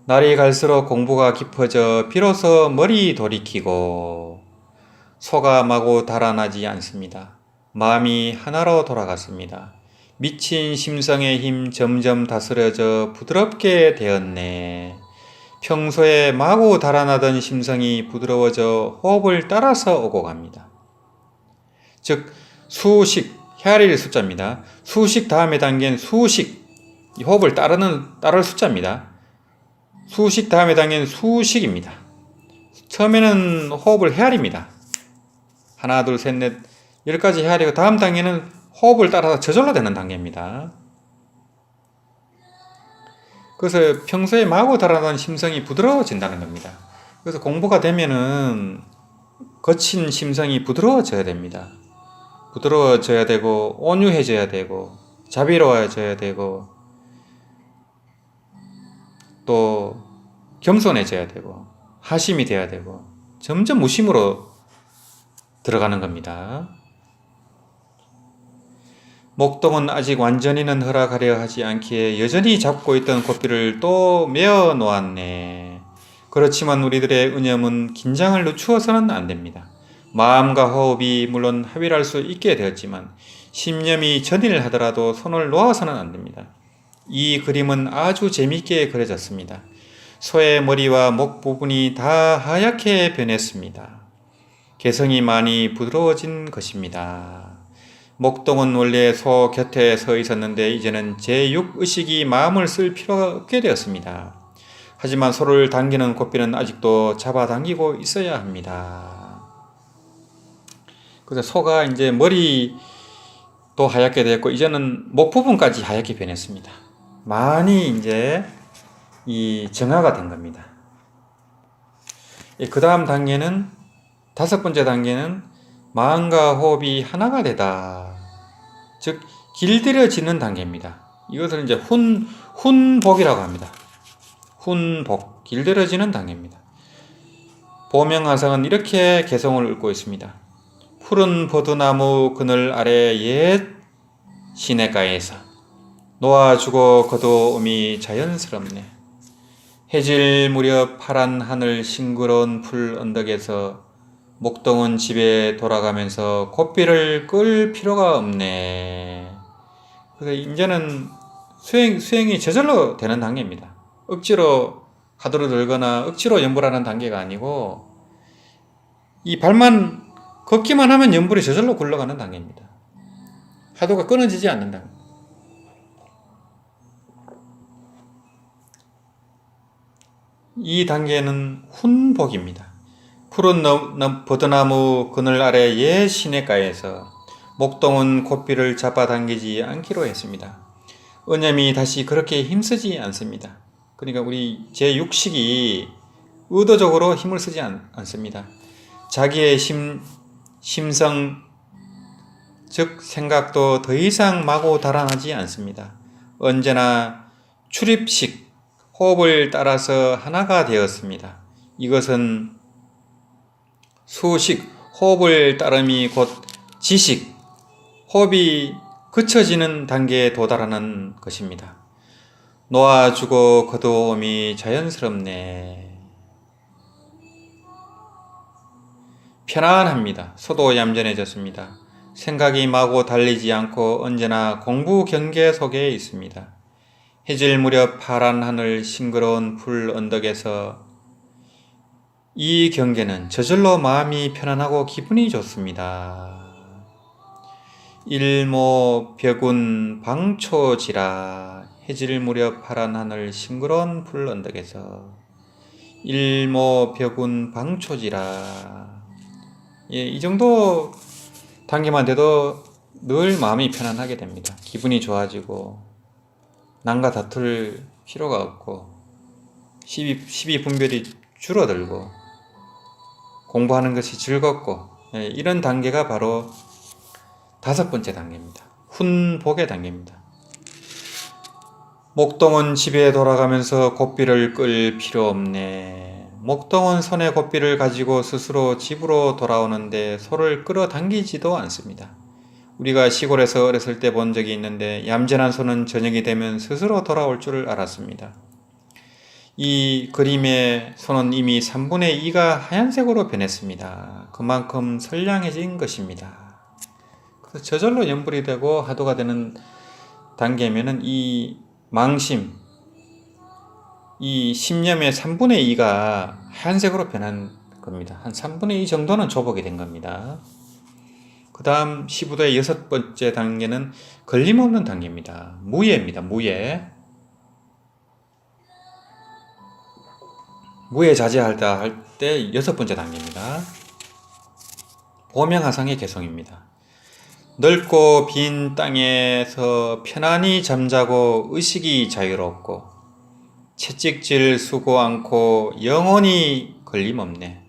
날이 갈수록 공부가 깊어져 비로소 머리 돌이키고 소가 마구 달아나지 않습니다. 마음이 하나로 돌아갔습니다. 미친 심성의 힘 점점 다스려져 부드럽게 되었네. 평소에 마구 달아나던 심성이 부드러워져 호흡을 따라서 오고 갑니다. 즉 수식, 헤아릴 숫자입니다. 수식 다음에 단계는 수식, 호흡을 따를 숫자입니다. 수식 다음에 단계는 수식입니다. 처음에는 호흡을 헤아립니다. 하나, 둘, 셋, 넷, 10까지 헤아리고 다음 단계는 호흡을 따라서 저절로 되는 단계입니다. 그래서 평소에 마구 달아나던 심성이 부드러워진다는 겁니다. 그래서 공부가 되면은 거친 심성이 부드러워져야 됩니다. 부드러워져야 되고 온유해져야 되고 자비로워져야 되고 또 겸손해져야 되고 하심이 돼야 되고 점점 무심으로 들어가는 겁니다. 목동은 아직 완전히는 허락하려 하지 않기에 여전히 잡고 있던 고삐를 또 메어 놓았네. 그렇지만 우리들의 은염은 긴장을 늦추어서는 안 됩니다. 마음과 호흡이 물론 합일할 수 있게 되었지만 심념이 전일 하더라도 손을 놓아서는 안 됩니다. 이 그림은 아주 재미있게 그려졌습니다. 소의 머리와 목 부분이 다 하얗게 변했습니다. 개성이 많이 부드러워진 것입니다. 목동은 원래 소 곁에 서 있었는데 이제는 제6의식이 마음을 쓸 필요가 없게 되었습니다. 하지만 소를 당기는 고삐는 아직도 잡아당기고 있어야 합니다. 그래서 소가 이제 머리도 하얗게 됐고 이제는 목 부분까지 하얗게 변했습니다. 많이 이제 이 정화가 된 겁니다. 그 다음 단계는 다섯 번째 단계는 마음과 호흡이 하나가 되다. 즉 길들여지는 단계입니다. 이것을 이제 훈복이라고 합니다. 훈복, 길들여지는 단계입니다. 보명화성은 이렇게 개성을 읽고 있습니다. 푸른 버드나무 그늘 아래 옛 시냇가에서 놓아주고 거두음이 자연스럽네. 해질 무렵 파란 하늘 싱그러운 풀 언덕에서 목동은 집에 돌아가면서 고삐를 끌 필요가 없네. 그래서 이제는 수행이 저절로 되는 단계입니다. 억지로 가도로 들거나 억지로 연불하는 단계가 아니고 이 발만 걷기만 하면 연불이 저절로 굴러가는 단계입니다. 하도가 끊어지지 않는다. 이 단계는 훈복입니다. 푸른 버드나무 그늘 아래 옛 시냇가에서 목동은 고삐를 잡아당기지 않기로 했습니다. 언념이 다시 그렇게 힘쓰지 않습니다. 그러니까 우리 제6식이 의도적으로 힘을 쓰지 않습니다. 자기의 심성, 즉 생각도 더 이상 마구 달아나지 않습니다. 언제나 출입식, 호흡을 따라서 하나가 되었습니다. 이것은 수식, 호흡을 따름이 곧 지식, 호흡이 그쳐지는 단계에 도달하는 것입니다. 놓아주고 거두어옴이 자연스럽네. 편안합니다. 소도 얌전해졌습니다. 생각이 마구 달리지 않고 언제나 공부 경계 속에 있습니다. 해질 무렵 파란 하늘 싱그러운 풀 언덕에서 이 경계는 저절로 마음이 편안하고 기분이 좋습니다. 일모벽운 방초지라 해질 무렵 파란 하늘 싱그러운 풀 언덕에서 일모벽운 방초지라. 예, 이 정도 단계만 돼도 늘 마음이 편안하게 됩니다. 기분이 좋아지고 남과 다툴 필요가 없고 시비 분별이 줄어들고 공부하는 것이 즐겁고, 예, 이런 단계가 바로 5번째 단계입니다. 훈복의 단계입니다. 목동은 집에 돌아가면서 고삐를 끌 필요 없네. 목동은 손에 고삐를 가지고 스스로 집으로 돌아오는데 소를 끌어당기지도 않습니다. 우리가 시골에서 어렸을 때 본 적이 있는데 얌전한 소는 저녁이 되면 스스로 돌아올 줄 알았습니다. 이 그림의 소는 이미 3분의 2가 하얀색으로 변했습니다. 그만큼 선량해진 것입니다. 그래서 저절로 염불이 되고 하도가 되는 단계면은 이 망심, 이 심념의 3분의 2가 하얀색으로 변한 겁니다. 한 3분의 2 정도는 조복이 된 겁니다. 그 다음 시부도의 6번째 단계는 걸림없는 단계입니다. 무예입니다. 무예. 무예자제하다 할 때 6번째 단계입니다. 보명하상의 개성입니다. 넓고 빈 땅에서 편안히 잠자고 의식이 자유롭고 채찍질 수고 않고 영원히 걸림없네.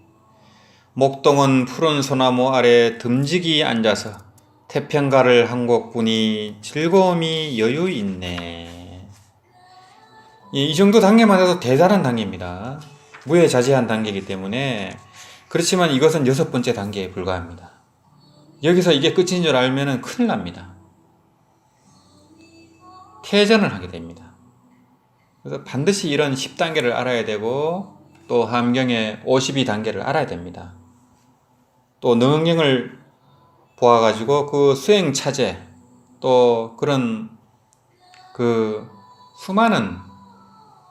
목동은 푸른 소나무 아래 듬직이 앉아서 태평가를 한 곡 부니 즐거움이 여유 있네. 이 정도 단계만 해도 대단한 단계입니다. 무예자제한 단계이기 때문에. 그렇지만 이것은 6번째 단계에 불과합니다. 여기서 이게 끝인 줄 알면 큰일 납니다. 퇴전을 하게 됩니다. 그래서 반드시 이런 10단계를 알아야 되고 또 함경의 52단계를 알아야 됩니다. 또 능경을 보아가지고 그 수행차제 또 그런 그 수많은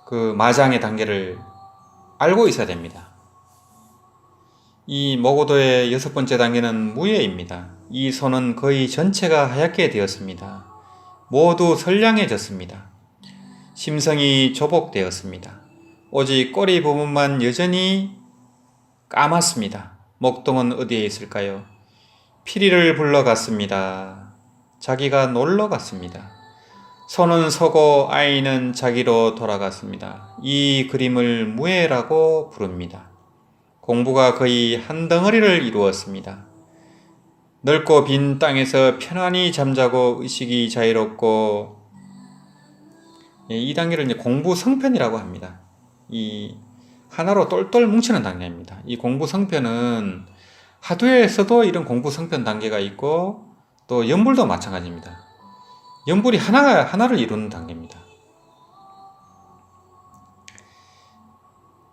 그 마장의 단계를 알고 있어야 됩니다. 이 모고도의 6번째 단계는 무예입니다. 이 손은 거의 전체가 하얗게 되었습니다. 모두 선량해졌습니다. 심성이 조복되었습니다. 오직 꼬리 부분만 여전히 까맣습니다. 목동은 어디에 있을까요? 피리를 불러갔습니다. 자기가 놀러 갔습니다. 손은 서고 아이는 자기로 돌아갔습니다. 이 그림을 무예라고 부릅니다. 공부가 거의 한 덩어리를 이루었습니다. 넓고 빈 땅에서 편안히 잠자고 의식이 자유롭고, 이 단계를 이제 공부 성편이라고 합니다. 이 하나로 똘똘 뭉치는 단계입니다. 이 공부 성편은 하두에서도 이런 공부 성편 단계가 있고 또 연불도 마찬가지입니다. 연불이 하나를 이루는 단계입니다.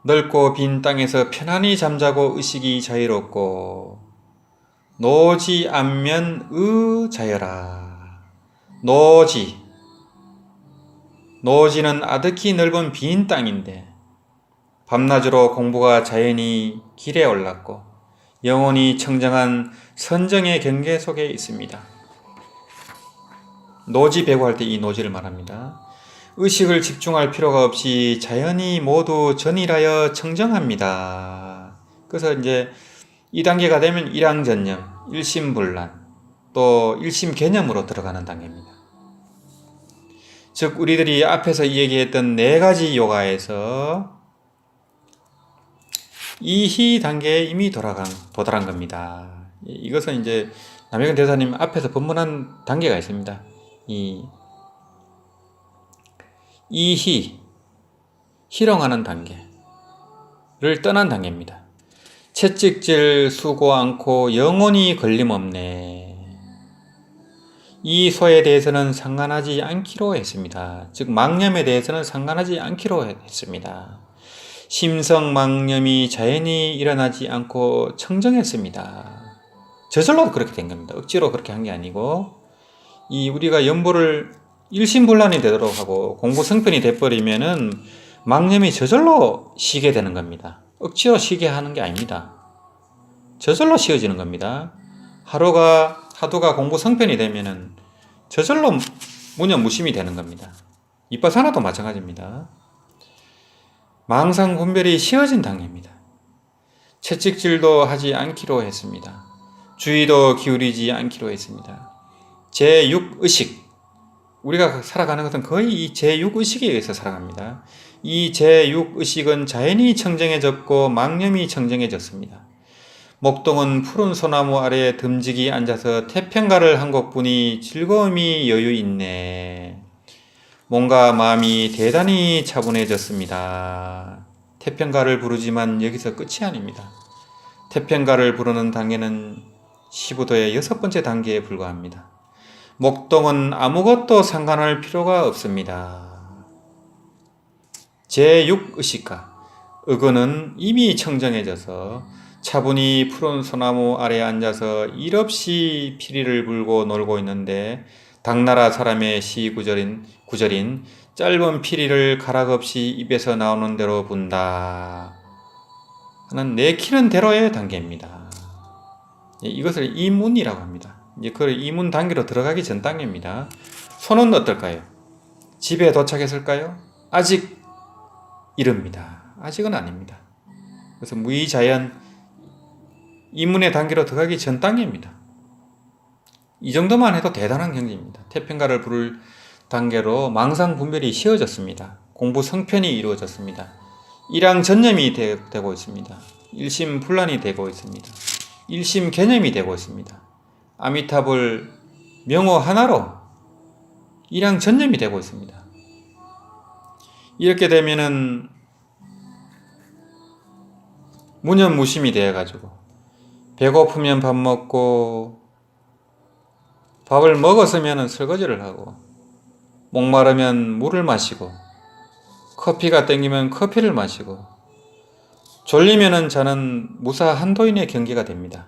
넓고 빈 땅에서 편안히 잠자고 의식이 자유롭고 노지 안면 자여라. 노지는 아득히 넓은 빈 땅인데 밤낮으로 공부가 자연히 길에 올랐고 영혼이 청정한 선정의 경계 속에 있습니다. 노지 배구할 때 이 노지를 말합니다. 의식을 집중할 필요가 없이 자연히 모두 전일하여 청정합니다. 그래서 이제 2단계가 되면 일양전념, 일심불란, 또 일심개념으로 들어가는 단계입니다. 즉 우리들이 앞에서 얘기했던 4가지 요가에서 이희 단계에 이미 도달한 겁니다. 이것은 이제 남해근 대사님 앞에서 법문한 단계가 있습니다. 이희, 희롱하는 단계를 떠난 단계입니다. 채찍질 수고 않고 영원히 걸림없네. 이 소에 대해서는 상관하지 않기로 했습니다. 즉 망념에 대해서는 상관하지 않기로 했습니다. 심성망념이 자연히 일어나지 않고 청정했습니다. 저절로 그렇게 된 겁니다. 억지로 그렇게 한 게 아니고 우리가 연보를 일심불란이 되도록 하고 공부성편이 돼버리면은 망념이 저절로 쉬게 되는 겁니다. 억지로 쉬게 하는 게 아닙니다. 저절로 쉬어지는 겁니다. 하도가 공부성편이 되면은 저절로 무념무심이 되는 겁니다. 이빠사나도 마찬가지입니다. 망상분별이 쉬어진 단계입니다. 채찍질도 하지 않기로 했습니다. 주의도 기울이지 않기로 했습니다. 제6의식, 우리가 살아가는 것은 거의 이 제6의식에 의해서 살아갑니다. 이 제6의식은 자연히 청정해졌고 망념이 청정해졌습니다. 목동은 푸른 소나무 아래에 듬직이 앉아서 태평가를 한 것뿐이 즐거움이 여유 있네. 몸과 마음이 대단히 차분해졌습니다. 태평가를 부르지만 여기서 끝이 아닙니다. 태평가를 부르는 단계는 시부도의 6번째 단계에 불과합니다. 목동은 아무것도 상관할 필요가 없습니다. 제6의식과 의거는 이미 청정해져서 차분히 푸른 소나무 아래에 앉아서 일없이 피리를 불고 놀고 있는데 당나라 사람의 구절인 짧은 피리를 가락 없이 입에서 나오는 대로 분다 하는 내키는 대로의 단계입니다. 이것을 이문이라고 합니다. 그 이문 단계로 들어가기 전 단계입니다. 손은 어떨까요? 집에 도착했을까요? 아직 이릅니다. 아직은 아닙니다. 그래서 무의자연 이문의 단계로 들어가기 전 단계입니다. 이 정도만 해도 대단한 경지입니다. 태평가를 부를 단계로 망상분별이 쉬워졌습니다. 공부 성편이 이루어졌습니다. 일양전념이 되고 있습니다. 일심불란이 되고 있습니다. 일심개념이 되고 있습니다. 아미타불 명호 하나로 일양전념이 되고 있습니다. 이렇게 되면은 무념무심이 되어가지고 배고프면 밥 먹고 밥을 먹었으면 설거지를 하고 목마르면 물을 마시고 커피가 땡기면 커피를 마시고 졸리면은 자는 무사 한도인의 경계가 됩니다.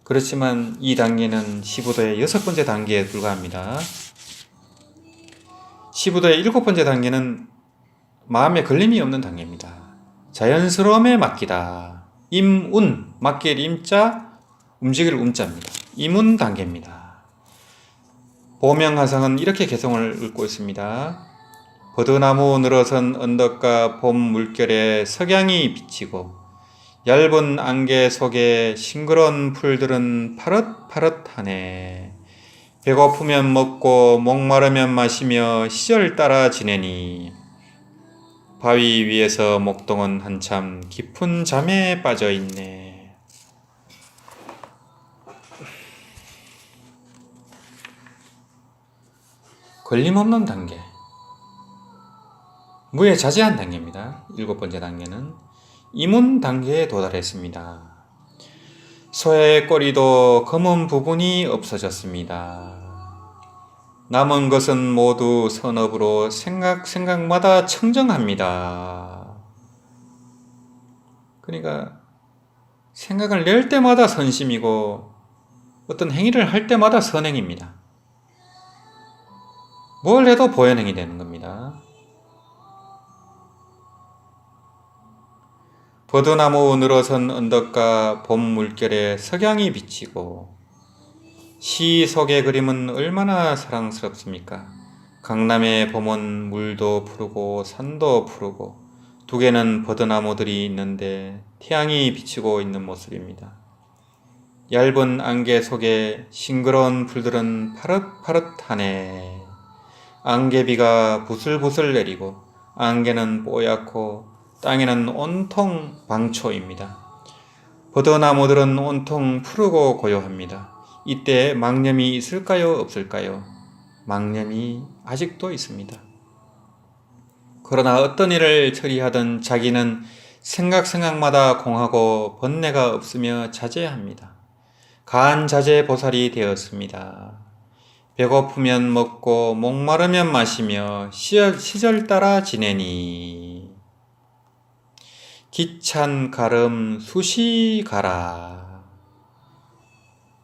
그렇지만 이 단계는 시부도의 6번째 단계에 불과합니다. 시부도의 7번째 단계는 마음에 걸림이 없는 단계입니다. 자연스러움에 맡기다. 임운, 맡길 임자, 움직일 움자입니다. 임운 단계입니다. 보명하상은 이렇게 개성을 읊고 있습니다. 버드나무 늘어선 언덕과 봄 물결에 석양이 비치고 얇은 안개 속에 싱그러운 풀들은 파릇파릇하네. 배고프면 먹고 목마르면 마시며 시절 따라 지내니 바위 위에서 목동은 한참 깊은 잠에 빠져있네. 걸림없는 단계, 무에 자제한 단계입니다. 7번째 단계는 이문 단계에 도달했습니다. 소의 꼬리도 검은 부분이 없어졌습니다. 남은 것은 모두 선업으로 생각마다 청정합니다. 그러니까 생각을 낼 때마다 선심이고 어떤 행위를 할 때마다 선행입니다. 뭘 해도 보현행이 되는 겁니다. 버드나무 늘어선 언덕과 봄 물결에 석양이 비치고 시 속의 그림은 얼마나 사랑스럽습니까? 강남의 봄은 물도 푸르고 산도 푸르고 두 개는 버드나무들이 있는데 태양이 비치고 있는 모습입니다. 얇은 안개 속에 싱그러운 풀들은 파릇파릇하네. 안개비가 부슬부슬 내리고 안개는 뽀얗고 땅에는 온통 방초입니다. 버드나무들은 온통 푸르고 고요합니다. 이때 망념이 있을까요? 없을까요? 망념이 아직도 있습니다. 그러나 어떤 일을 처리하든 자기는 생각마다 공하고 번뇌가 없으며 자제합니다. 간자제 보살이 되었습니다. 배고프면 먹고 목마르면 마시며 시절 따라 지내니 기찬 가름 수시 가라.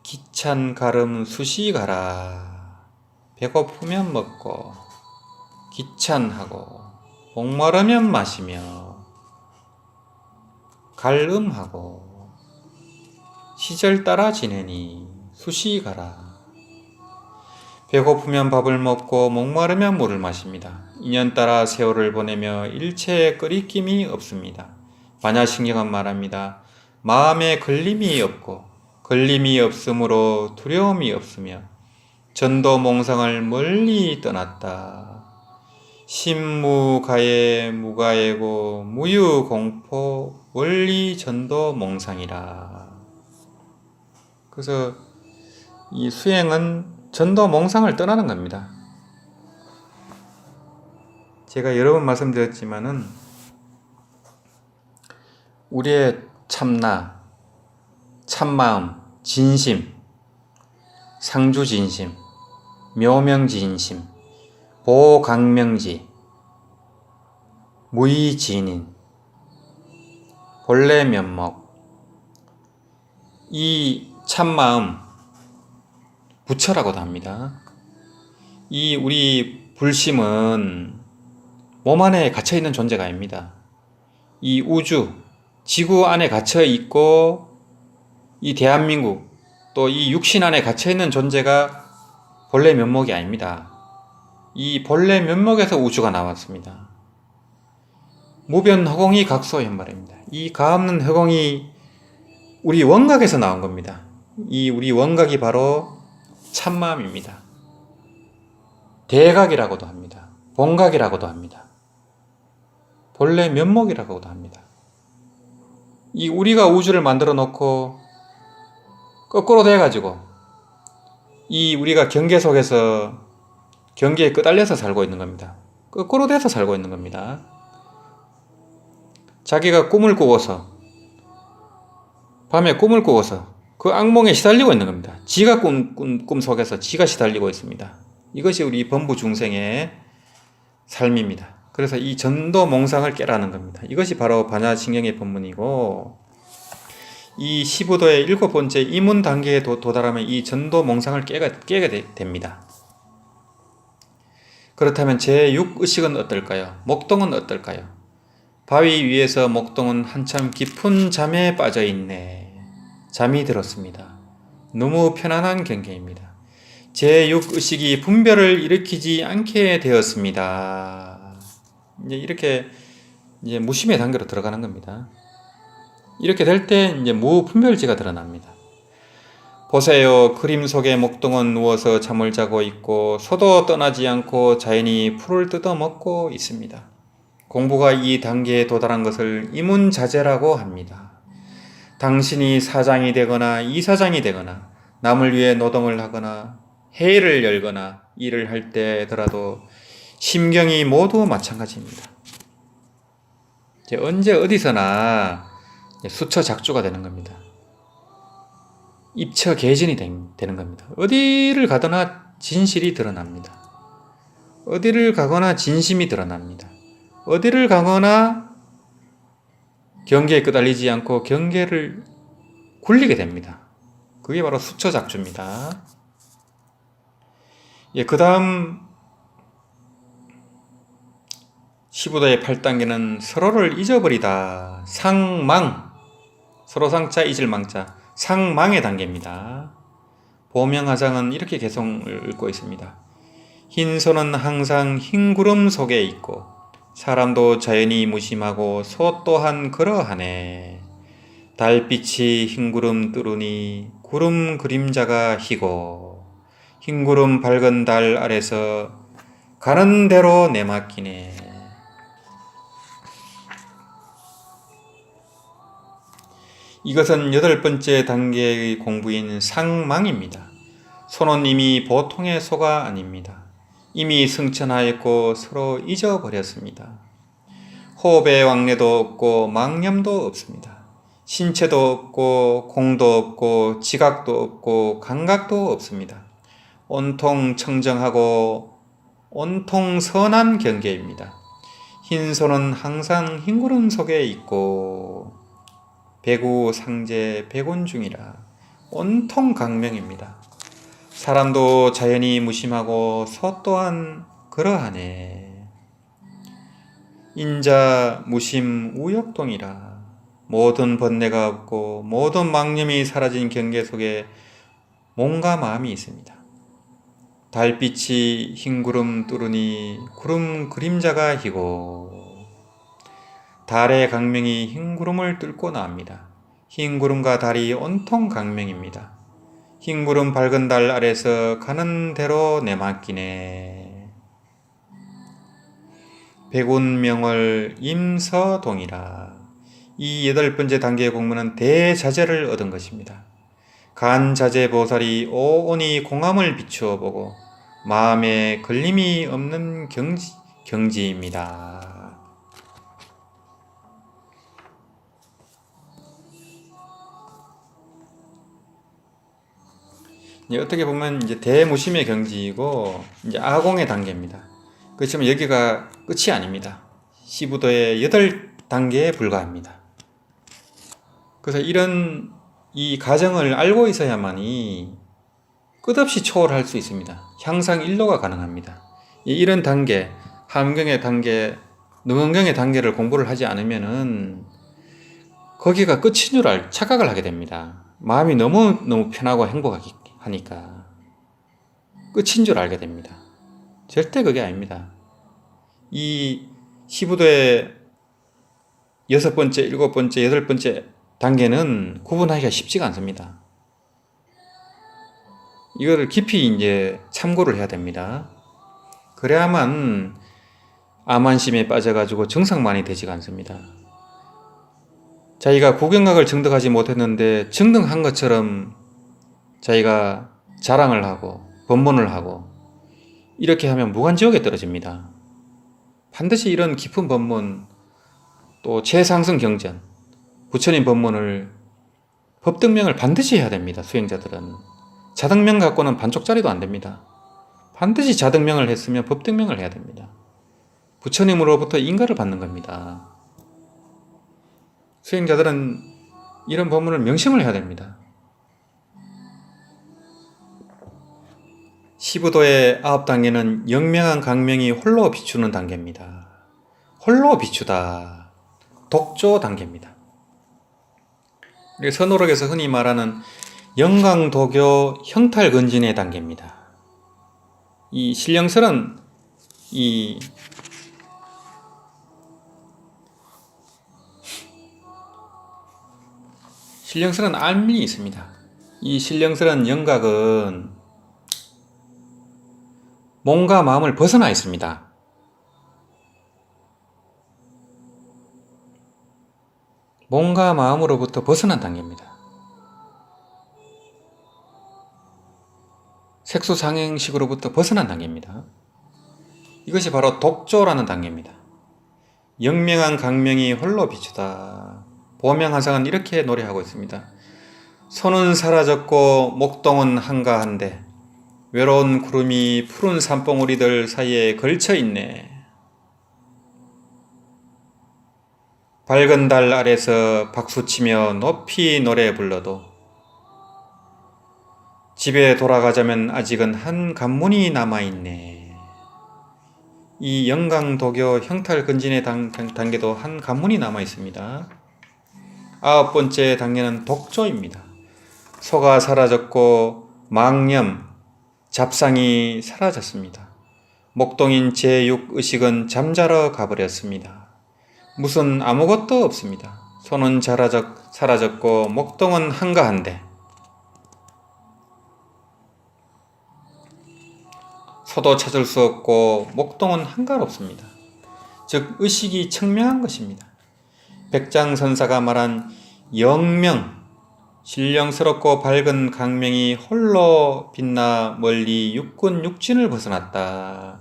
기찬 가름 수시 가라. 배고프면 먹고 기찬하고 목마르면 마시며 갈음하고 시절 따라 지내니 수시 가라. 배고프면 밥을 먹고 목마르면 물을 마십니다. 인연 따라 세월을 보내며 일체에 끄리낌이 없습니다. 반야신경은 말합니다. 마음에 걸림이 없고 걸림이 없으므로 두려움이 없으며 전도몽상을 멀리 떠났다. 심무가에 무가에고 무유공포 원리 전도몽상이라. 그래서 이 수행은 전도몽상을 떠나는 겁니다. 제가 여러 번 말씀드렸지만은 우리의 참나, 참마음, 진심, 상주진심, 묘명진심, 보강명지, 무의진인, 본래 면목, 이 참마음, 부처라고도 합니다. 이 우리 불심은 몸 안에 갇혀있는 존재가 아닙니다. 이 우주, 지구 안에 갇혀있고 이 대한민국, 또 이 육신 안에 갇혀있는 존재가 본래 면목이 아닙니다. 이 본래 면목에서 우주가 나왔습니다. 무변허공이 각소현 말입니다. 이 가없는 허공이 우리 원각에서 나온 겁니다. 이 우리 원각이 바로 참마음입니다. 대각이라고도 합니다. 본각이라고도 합니다. 본래 면목이라고도 합니다. 이 우리가 우주를 만들어 놓고 거꾸로 돼가지고 이 우리가 경계 속에서 경계에 끄달려서 살고 있는 겁니다. 거꾸로 돼서 살고 있는 겁니다. 자기가 꿈을 꾸고서 밤에 꿈을 꾸고서 그 악몽에 시달리고 있는 겁니다. 지가 꿈 속에서 지가 시달리고 있습니다. 이것이 우리 범부 중생의 삶입니다. 그래서 이 전도몽상을 깨라는 겁니다. 이것이 바로 반야신경의 법문이고 이 15도의 7번째 이문 단계에 도달하면 이 전도몽상을 깨게 됩니다. 그렇다면 제6의식은 어떨까요? 목동은 어떨까요? 바위 위에서 목동은 한참 깊은 잠에 빠져있네. 잠이 들었습니다. 너무 편안한 경계입니다. 제6의식이 분별을 일으키지 않게 되었습니다. 이렇게 무심의 단계로 들어가는 겁니다. 이렇게 될 때 무분별지가 드러납니다. 보세요. 그림 속의 목동은 누워서 잠을 자고 있고 소도 떠나지 않고 자연히 풀을 뜯어먹고 있습니다. 공부가 이 단계에 도달한 것을 이문자재라고 합니다. 당신이 사장이 되거나 이사장이 되거나 남을 위해 노동을 하거나 회의를 열거나 일을 할 때더라도 심경이 모두 마찬가지입니다. 언제 어디서나 수처작주가 되는 겁니다. 입처개진이 되는 겁니다. 어디를 가거나 진실이 드러납니다. 어디를 가거나 진심이 드러납니다. 어디를 가거나 경계에 끄달리지 않고 경계를 굴리게 됩니다. 그게 바로 수처작주입니다. 그 다음 15도의 8단계는 서로를 잊어버리다. 상망, 서로 상자 잊을 망자, 상망의 단계입니다. 보명하장은 이렇게 개성을 읽고 있습니다. 흰소는 항상 흰 구름 속에 있고 사람도 자연히 무심하고 소 또한 그러하네. 달빛이 흰 구름 뚫으니 구름 그림자가 희고 흰 구름 밝은 달 아래서 가는 대로 내맡기네. 이것은 8번째 단계의 공부인 상망입니다. 소는 이미 보통의 소가 아닙니다. 이미 승천하였고 서로 잊어버렸습니다. 호흡의 왕래도 없고 망념도 없습니다. 신체도 없고 공도 없고 지각도 없고 감각도 없습니다. 온통 청정하고 온통 선한 경계입니다. 흰 소는 항상 흰 구름 속에 있고 배구 상제 백운 중이라 온통 강명입니다. 사람도 자연히 무심하고 소 또한 그러하네. 인자 무심 우역동이라 모든 번뇌가 없고 모든 망념이 사라진 경계 속에 몸과 마음이 있습니다. 달빛이 흰 구름 뚫으니 구름 그림자가 희고 달의 강명이 흰 구름을 뚫고 나옵니다. 흰 구름과 달이 온통 강명입니다. 흰 구름 밝은 달 아래서 가는 대로 내맡기네. 백운명월 임서동이라. 이 8번째 단계의 공부는 대자재를 얻은 것입니다. 간자재보살이 오온이 공함을 비추어 보고 마음에 걸림이 없는 경지입니다. 어떻게 보면 이제 대무심의 경지이고 이제 아공의 단계입니다. 그렇지만 여기가 끝이 아닙니다. 시부도의 8단계에 불과합니다. 그래서 이런 이 과정을 알고 있어야만이 끝없이 초월할 수 있습니다. 향상 일로가 가능합니다. 이런 단계, 함경의 단계, 능언경의 단계를 공부를 하지 않으면은 거기가 끝인 줄 착각을 하게 됩니다. 마음이 너무 편하고 행복하니까 끝인 줄 알게 됩니다. 절대 그게 아닙니다. 이 시부도의 6번째, 7번째, 8번째 단계는 구분하기가 쉽지가 않습니다. 이거를 깊이 이제 참고를 해야 됩니다. 그래야만 암안심에 빠져가지고 정상만이 되지가 않습니다. 자기가 구경각을 정득하지 못했는데 정득한 것처럼 자기가 자랑을 하고 번문을 하고 이렇게 하면 무간지옥에 떨어집니다. 반드시 이런 깊은 법문, 또 최상승 경전, 부처님 법문을 법등명을 반드시 해야 됩니다. 수행자들은 자등명 갖고는 반쪽짜리도 안 됩니다. 반드시 자등명을 했으면 법등명을 해야 됩니다. 부처님으로부터 인가를 받는 겁니다. 수행자들은 이런 법문을 명심을 해야 됩니다. 시부도의 9단계는 영명한 강명이 홀로 비추는 단계입니다. 홀로 비추다. 독조 단계입니다. 선호록에서 흔히 말하는 영광도교 형탈건진의 단계입니다. 이 신령설은 알밀이 있습니다. 이 신령설은 영각은 몸과 마음을 벗어나 있습니다. 몸과 마음으로부터 벗어난 단계입니다. 색수상행식으로부터 벗어난 단계입니다. 이것이 바로 독조라는 단계입니다. 영명한 강명이 홀로 비추다. 보명하상은 이렇게 노래하고 있습니다. 손은 사라졌고 목동은 한가한데 외로운 구름이 푸른 산봉우리들 사이에 걸쳐있네. 밝은 달 아래서 박수치며 높이 노래 불러도 집에 돌아가자면 아직은 한 관문이 남아있네. 이 영광도교 형탈근진의 단계도 한 관문이 남아있습니다. 9번째 단계는 독조입니다. 소가 사라졌고 망념, 잡상이 사라졌습니다. 목동인 제6의식은 잠자러 가버렸습니다. 무슨 아무것도 없습니다. 손은 사라졌고 목동은 한가한데 소도 찾을 수 없고 목동은 한가롭습니다. 즉 의식이 청명한 것입니다. 백장선사가 말한 영명, 신령스럽고 밝은 강명이 홀로 빛나 멀리 육군 육진을 벗어났다.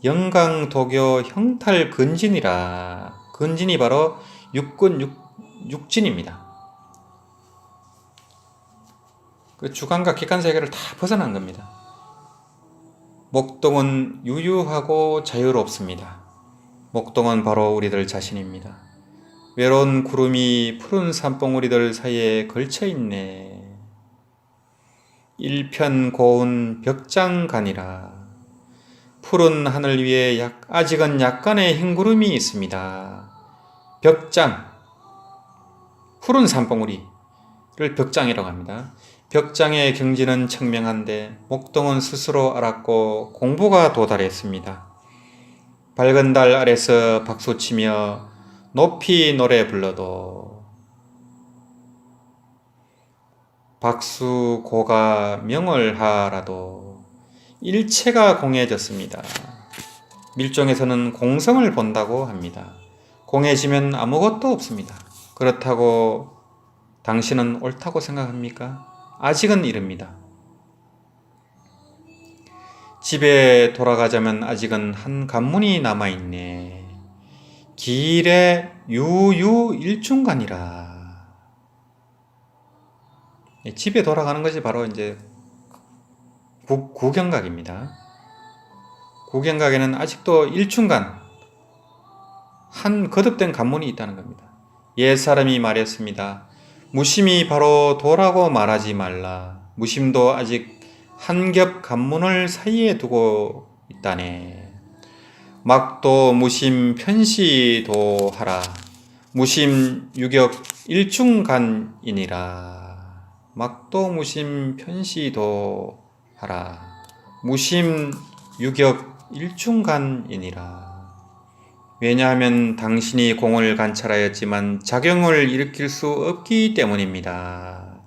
영강도교 형탈 근진이라. 근진이 바로 육군 육진입니다. 그 주관과 객관 세계를 다 벗어난 겁니다. 목동은 유유하고 자유롭습니다. 목동은 바로 우리들 자신입니다. 외로운 구름이 푸른 산봉우리들 사이에 걸쳐있네. 일편 고운 벽장간이라. 푸른 하늘 위에 아직은 약간의 흰 구름이 있습니다. 벽장, 푸른 산봉우리를 벽장이라고 합니다. 벽장의 경지는 청명한데 목동은 스스로 알았고 공부가 도달했습니다. 밝은 달 아래서 박수치며 높이 노래 불러도 박수고가 명월하라도 일체가 공해졌습니다. 밀종에서는 공성을 본다고 합니다. 공해지면 아무것도 없습니다. 그렇다고 당신은 옳다고 생각합니까? 아직은 이릅니다. 집에 돌아가자면 아직은 한 관문이 남아있네. 길에 유유일중간이라. 집에 돌아가는 것이 바로 이제 구경각입니다. 구경각에는 아직도 일중간 한 거듭된 관문이 있다는 겁니다. 옛사람이 말했습니다. 무심히 바로 도라고 말하지 말라. 무심도 아직 한 겹 관문을 사이에 두고 있다네. 막도 무심 편시도 하라. 무심 유격 일중간이니라. 막도 무심 편시도 하라. 무심 유격 일중간이니라. 왜냐하면 당신이 공을 관찰하였지만 작용을 일으킬 수 없기 때문입니다.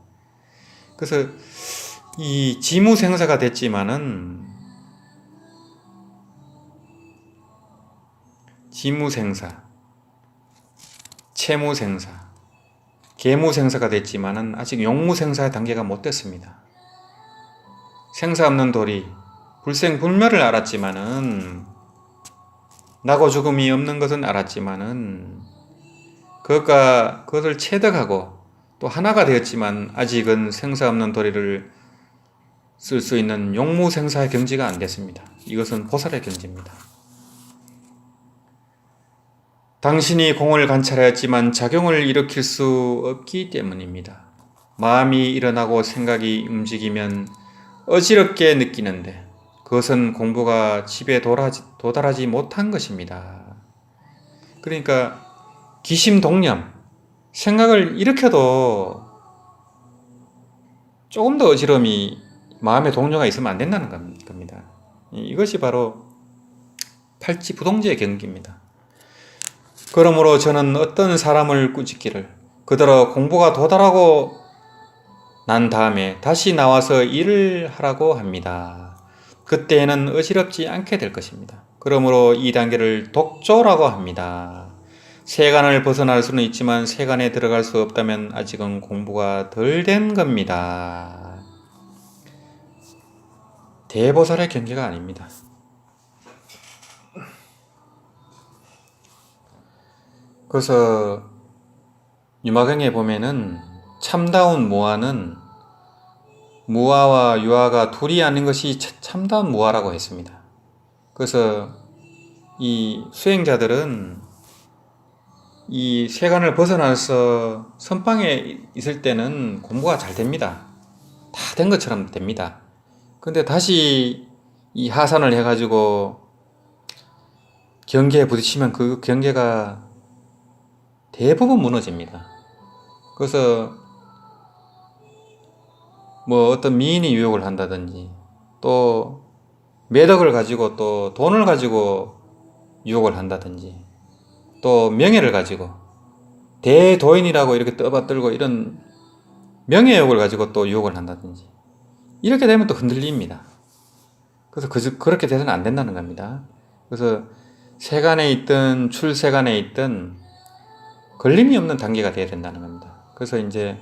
그래서 이 지무생사가 됐지만은 지무생사, 채무생사, 계무생사가 됐지만은 아직 용무생사의 단계가 못 됐습니다. 생사 없는 도리, 불생불멸을 알았지만은 나고 죽음이 없는 것은 알았지만은 그것을 체득하고 또 하나가 되었지만 아직은 생사 없는 도리를 쓸 수 있는 용무생사의 경지가 안 됐습니다. 이것은 보살의 경지입니다. 당신이 공을 관찰하였지만 작용을 일으킬 수 없기 때문입니다. 마음이 일어나고 생각이 움직이면 어지럽게 느끼는데 그것은 공부가 집에 도달하지 못한 것입니다. 그러니까 기심동념, 생각을 일으켜도 조금 더 어지러움이 마음의 동요가 있으면 안 된다는 겁니다. 이것이 바로 팔찌부동제의 경기입니다. 그러므로 저는 어떤 사람을 꾸짖기를 그대로 공부가 도달하고 난 다음에 다시 나와서 일을 하라고 합니다. 그때에는 어지럽지 않게 될 것입니다. 그러므로 이 단계를 독조라고 합니다. 세간을 벗어날 수는 있지만 세간에 들어갈 수 없다면 아직은 공부가 덜 된 겁니다. 대보살의 경계가 아닙니다. 그래서 유마경에 보면은 참다운 무아는 무아와 유아가 둘이 아닌 것이 참다운 무아라고 했습니다. 그래서 이 수행자들은 이 세간을 벗어나서 선방에 있을 때는 공부가 잘 됩니다. 다 된 것처럼 됩니다. 근데 다시 이 하산을 해가지고 경계에 부딪히면 그 경계가 대부분 무너집니다. 그래서 뭐 어떤 미인이 유혹을 한다든지 또 매덕을 가지고 또 돈을 가지고 유혹을 한다든지, 또 명예를 가지고 대도인이라고 이렇게 떠받들고 이런 명예욕을 가지고 또 유혹을 한다든지, 이렇게 되면 또 흔들립니다. 그래서 그렇게 돼서는 안 된다는 겁니다. 그래서 세간에 있든 출세간에 있든 걸림이 없는 단계가 돼야 된다는 겁니다. 그래서 이제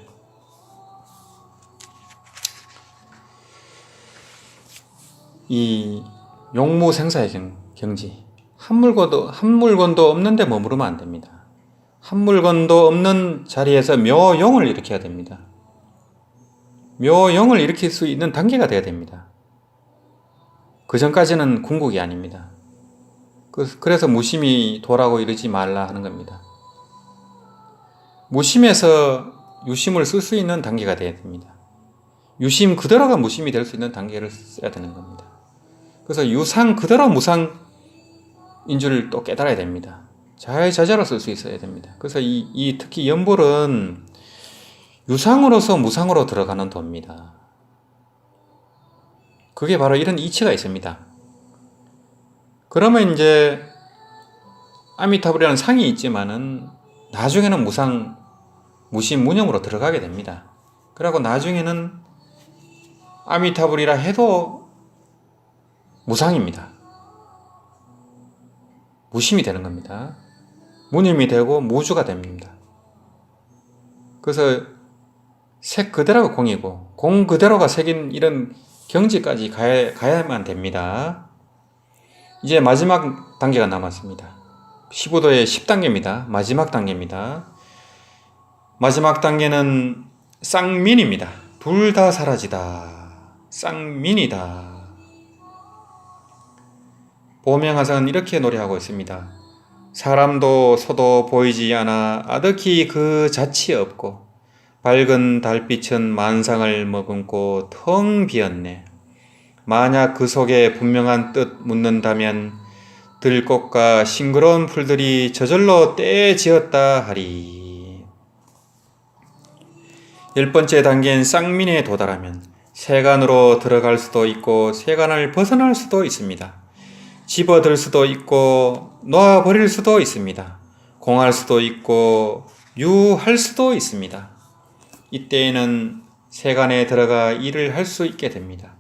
이 용무생사의 경지, 한 물건도 없는데 머무르면 안 됩니다. 한 물건도 없는 자리에서 묘용을 일으켜야 됩니다. 묘용을 일으킬 수 있는 단계가 돼야 됩니다. 그 전까지는 궁극이 아닙니다. 그래서 무심히 도라고 이러지 말라 하는 겁니다. 무심에서 유심을 쓸 수 있는 단계가 돼야 됩니다. 유심 그대로가 무심이 될 수 있는 단계를 써야 되는 겁니다. 그래서 유상 그대로 무상인 줄 또 깨달아야 됩니다. 자유자재로 쓸 수 있어야 됩니다. 그래서 특히 연불은 유상으로서 무상으로 들어가는 도입니다. 그게 바로 이런 이치가 있습니다. 그러면 이제 아미타불이라는 상이 있지만은 나중에는 무심 무념으로 들어가게 됩니다. 그리고 나중에는 아미타불이라 해도 무상입니다. 무심이 되는 겁니다. 무념이 되고 무주가 됩니다. 그래서 색 그대로가 공이고 공 그대로가 색인 이런 경지까지 가야만 됩니다. 이제 마지막 단계가 남았습니다. 15도의 10단계입니다. 마지막 단계입니다. 마지막 단계는 쌍민입니다. 둘 다 사라지다. 쌍민이다. 보명화상은 이렇게 노래하고 있습니다. 사람도 소도 보이지 않아 아득히 그 자취 없고 밝은 달빛은 만상을 머금고 텅 비었네. 만약 그 속에 분명한 뜻 묻는다면 들꽃과 싱그러운 풀들이 저절로 떼지었다 하리. 10번째 단계인 쌍민에 도달하면 세간으로 들어갈 수도 있고 세간을 벗어날 수도 있습니다. 집어들 수도 있고 놓아버릴 수도 있습니다. 공할 수도 있고 유할 수도 있습니다. 이때에는 세간에 들어가 일을 할 수 있게 됩니다.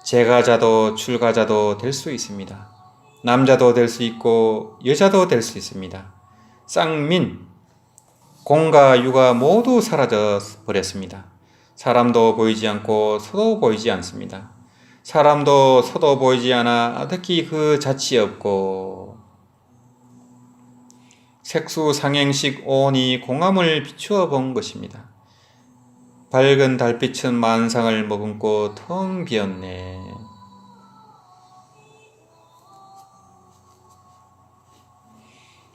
재가자도 출가자도 될 수 있습니다. 남자도 될 수 있고 여자도 될 수 있습니다. 쌍민, 공과 유가 모두 사라져 버렸습니다. 사람도 보이지 않고 소도 보이지 않습니다. 사람도 소도 보이지 않아 특히 그 자취 없고 색수상행식 온이 공함을 비추어 본 것입니다. 밝은 달빛은 만상을 머금고 텅 비었네.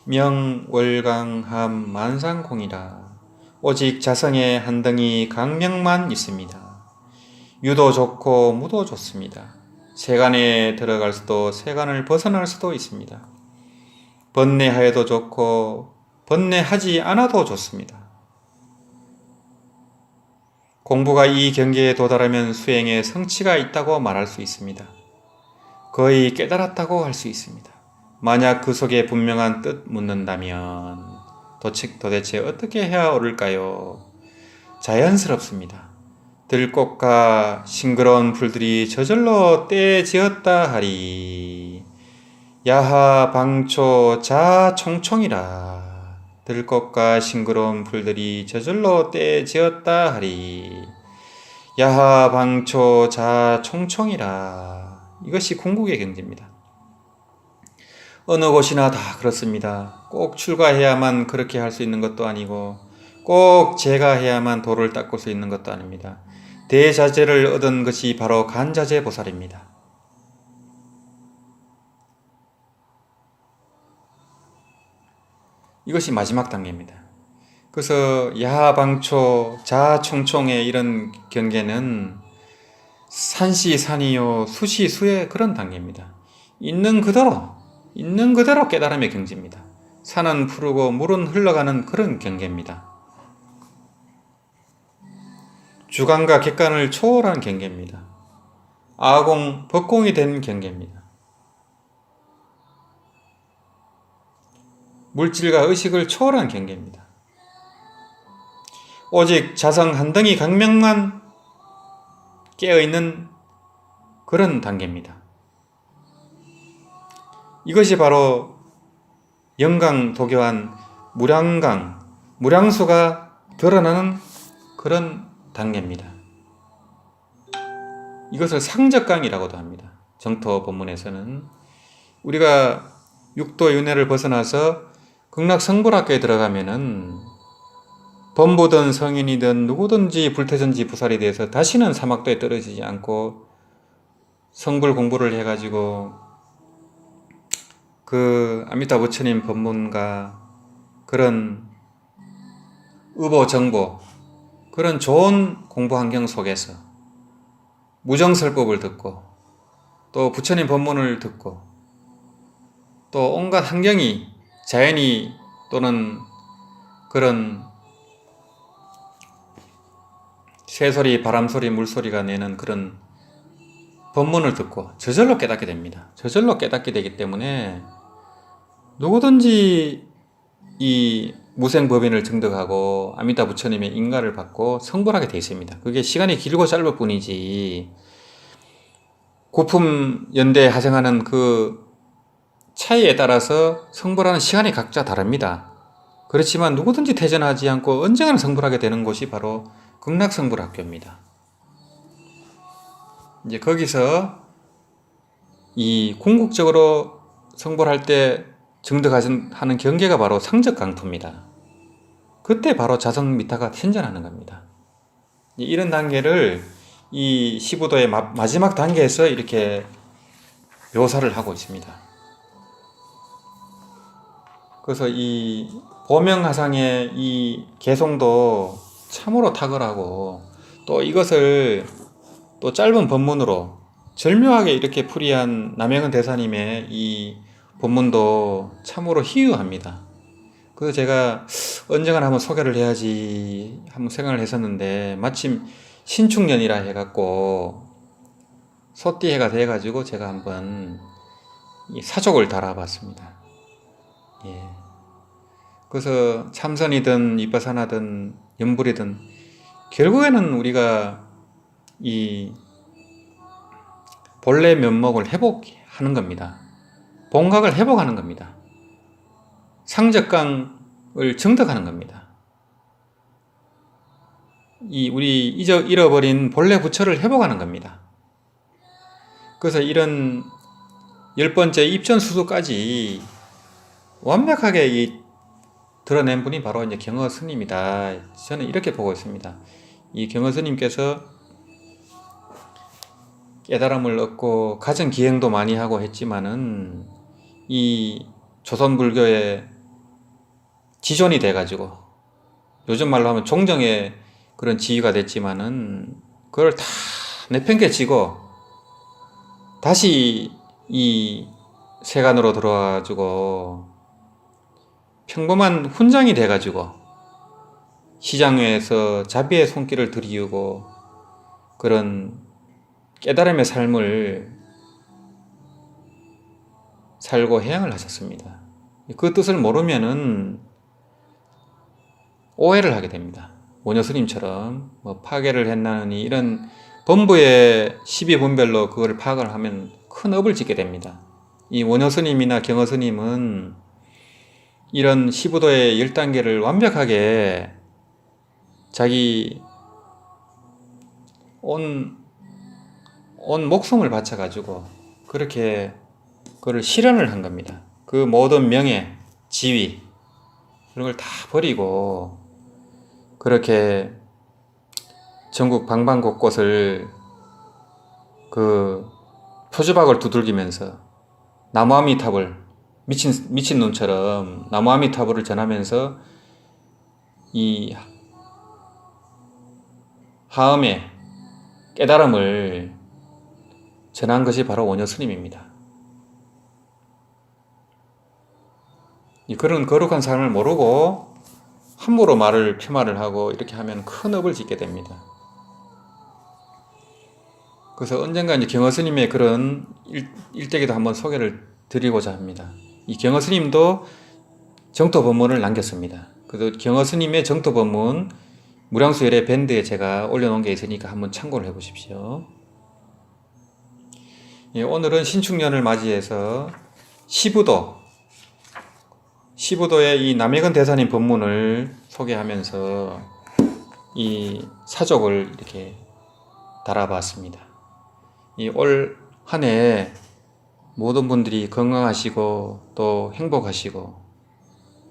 명월강함 만상공이라 오직 자성의 한 덩이 강명만 있습니다. 유도 좋고 무도 좋습니다. 세간에 들어갈 수도 세간을 벗어날 수도 있습니다. 번뇌하여도 좋고 번뇌하지 않아도 좋습니다. 공부가 이 경계에 도달하면 수행에 성취가 있다고 말할 수 있습니다. 거의 깨달았다고 할 수 있습니다. 만약 그 속에 분명한 뜻 묻는다면 도대체 어떻게 해야 옳을까요? 자연스럽습니다. 들꽃과 싱그러운 풀들이 저절로 떼지었다 하리. 야하방초 자총총이라. 들꽃과 싱그러운 풀들이 저절로 떼지었다 하리. 야하방초 자총총이라. 이것이 궁극의 경지입니다. 어느 곳이나 다 그렇습니다. 꼭 출가해야만 그렇게 할 수 있는 것도 아니고 꼭 제가해야만 도를 닦을 수 있는 것도 아닙니다. 대자재를 얻은 것이 바로 간자재 보살입니다. 이것이 마지막 단계입니다. 그래서 야방초, 자총총의 이런 경계는 산시산이요 수시수의 그런 단계입니다. 있는 그대로 깨달음의 경지입니다. 산은 푸르고 물은 흘러가는 그런 경계입니다. 주관과 객관을 초월한 경계입니다. 아공, 법공이 된 경계입니다. 물질과 의식을 초월한 경계입니다. 오직 자성 한덩이 강명만 깨어있는 그런 단계입니다. 이것이 바로 영강 도교한 무량강, 무량수가 드러나는 그런 단계입니다. 이것을 상적강이라고도 합니다. 정토 법문에서는 우리가 육도 윤회를 벗어나서 극락성불학교에 들어가면은 범부든 성인이든 누구든지 불태전지 부살이 돼서 다시는 사막도에 떨어지지 않고 성불 공부를 해가지고 그 아미타 부처님 법문과 그런 의보정보 그런 좋은 공부 환경 속에서 무정설법을 듣고 또 부처님 법문을 듣고 또 온갖 환경이 자연이 또는 그런 새소리, 바람소리, 물소리가 내는 그런 법문을 듣고 저절로 깨닫게 됩니다. 저절로 깨닫게 되기 때문에 누구든지 이 무생법인을 증득하고 아미타 부처님의 인가를 받고 성불하게 되어 있습니다. 그게 시간이 길고 짧을 뿐이지 고품 연대에 하생하는 그 차이에 따라서 성불하는 시간이 각자 다릅니다. 그렇지만 누구든지 퇴전하지 않고 언젠가는 성불하게 되는 곳이 바로 극락성불학교입니다. 이제 거기서 이 궁극적으로 성불할 때 증득하는 경계가 바로 상적강토입니다. 그때 바로 자성미타가 현전하는 겁니다. 이런 단계를 이 시부도의 마지막 단계에서 이렇게 묘사를 하고 있습니다. 그래서 이 보명하상의 이 개송도 참으로 탁월하고 또 이것을 또 짧은 법문으로 절묘하게 이렇게 풀이한 남영은 대사님의 이 본문도 참으로 희유합니다. 그래서 제가 언젠가 한번 소개를 해야지 한번 생각을 했었는데 마침 신축년이라 해갖고 소띠해가 돼가지고 제가 한번 이 사족을 달아봤습니다. 예. 그래서 참선이든 vipassana든 연불이든 결국에는 우리가 이 본래 면목을 회복하는 겁니다. 본각을 회복하는 겁니다. 상적강을 정득하는 겁니다. 이 우리 잃어버린 본래 부처를 회복하는 겁니다. 그래서 이런 10번째 입전수수까지 완벽하게 드러낸 분이 바로 이제 경허 스님이다. 저는 이렇게 보고 있습니다. 이 경허 스님께서 깨달음을 얻고 가정 기행도 많이 하고 했지만은 이 조선 불교의 지존이 돼가지고 요즘 말로 하면 종정의 그런 지위가 됐지만은 그걸 다 내팽개치고 다시 이 세간으로 들어와가지고 평범한 훈장이 돼가지고 시장에서 자비의 손길을 들이우고 그런 깨달음의 삶을 살고 해양을 하셨습니다. 그 뜻을 모르면은 오해를 하게 됩니다. 원효스님처럼 뭐 파괴를 했나니 이런 범부의 12분별로 그걸 파악을 하면 큰 업을 짓게 됩니다. 이 원효스님이나 경허스님은 이런 시부도의 10단계를 완벽하게 자기 온 목숨을 바쳐가지고 그렇게 그걸 실현을 한 겁니다. 그 모든 명예, 지위 이런 걸 다 버리고 그렇게 전국 방방곳곳을 그 표주박을 두들기면서 나무아미탑을 미친 놈처럼 나무아미타불을 전하면서 이 하음의 깨달음을 전한 것이 바로 원효스님입니다. 그런 거룩한 삶을 모르고 함부로 폄하를 하고 이렇게 하면 큰 업을 짓게 됩니다. 그래서 언젠가 이제 경허 스님의 그런 일대기도 한번 소개를 드리고자 합니다. 이 경허 스님도 정토 법문을 남겼습니다. 그래서 경허 스님의 정토 법문 무량수 열의 밴드에 제가 올려놓은 게 있으니까 한번 참고를 해보십시오. 예, 오늘은 신축년을 맞이해서 시부도의 이 남익은 대사님 법문을 소개하면서 이 사족을 이렇게 달아봤습니다. 이 올 한 해 모든 분들이 건강하시고 또 행복하시고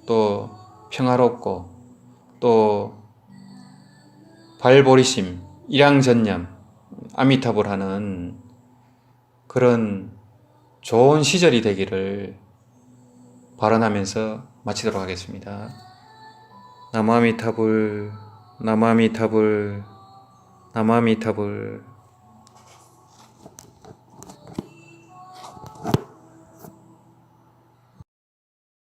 또 평화롭고 또 발보리심, 일양전념, 아미타불 하는 그런 좋은 시절이 되기를 발언하면서 마치도록 하겠습니다. 나무아미타불, 나무아미타불, 나무아미타불.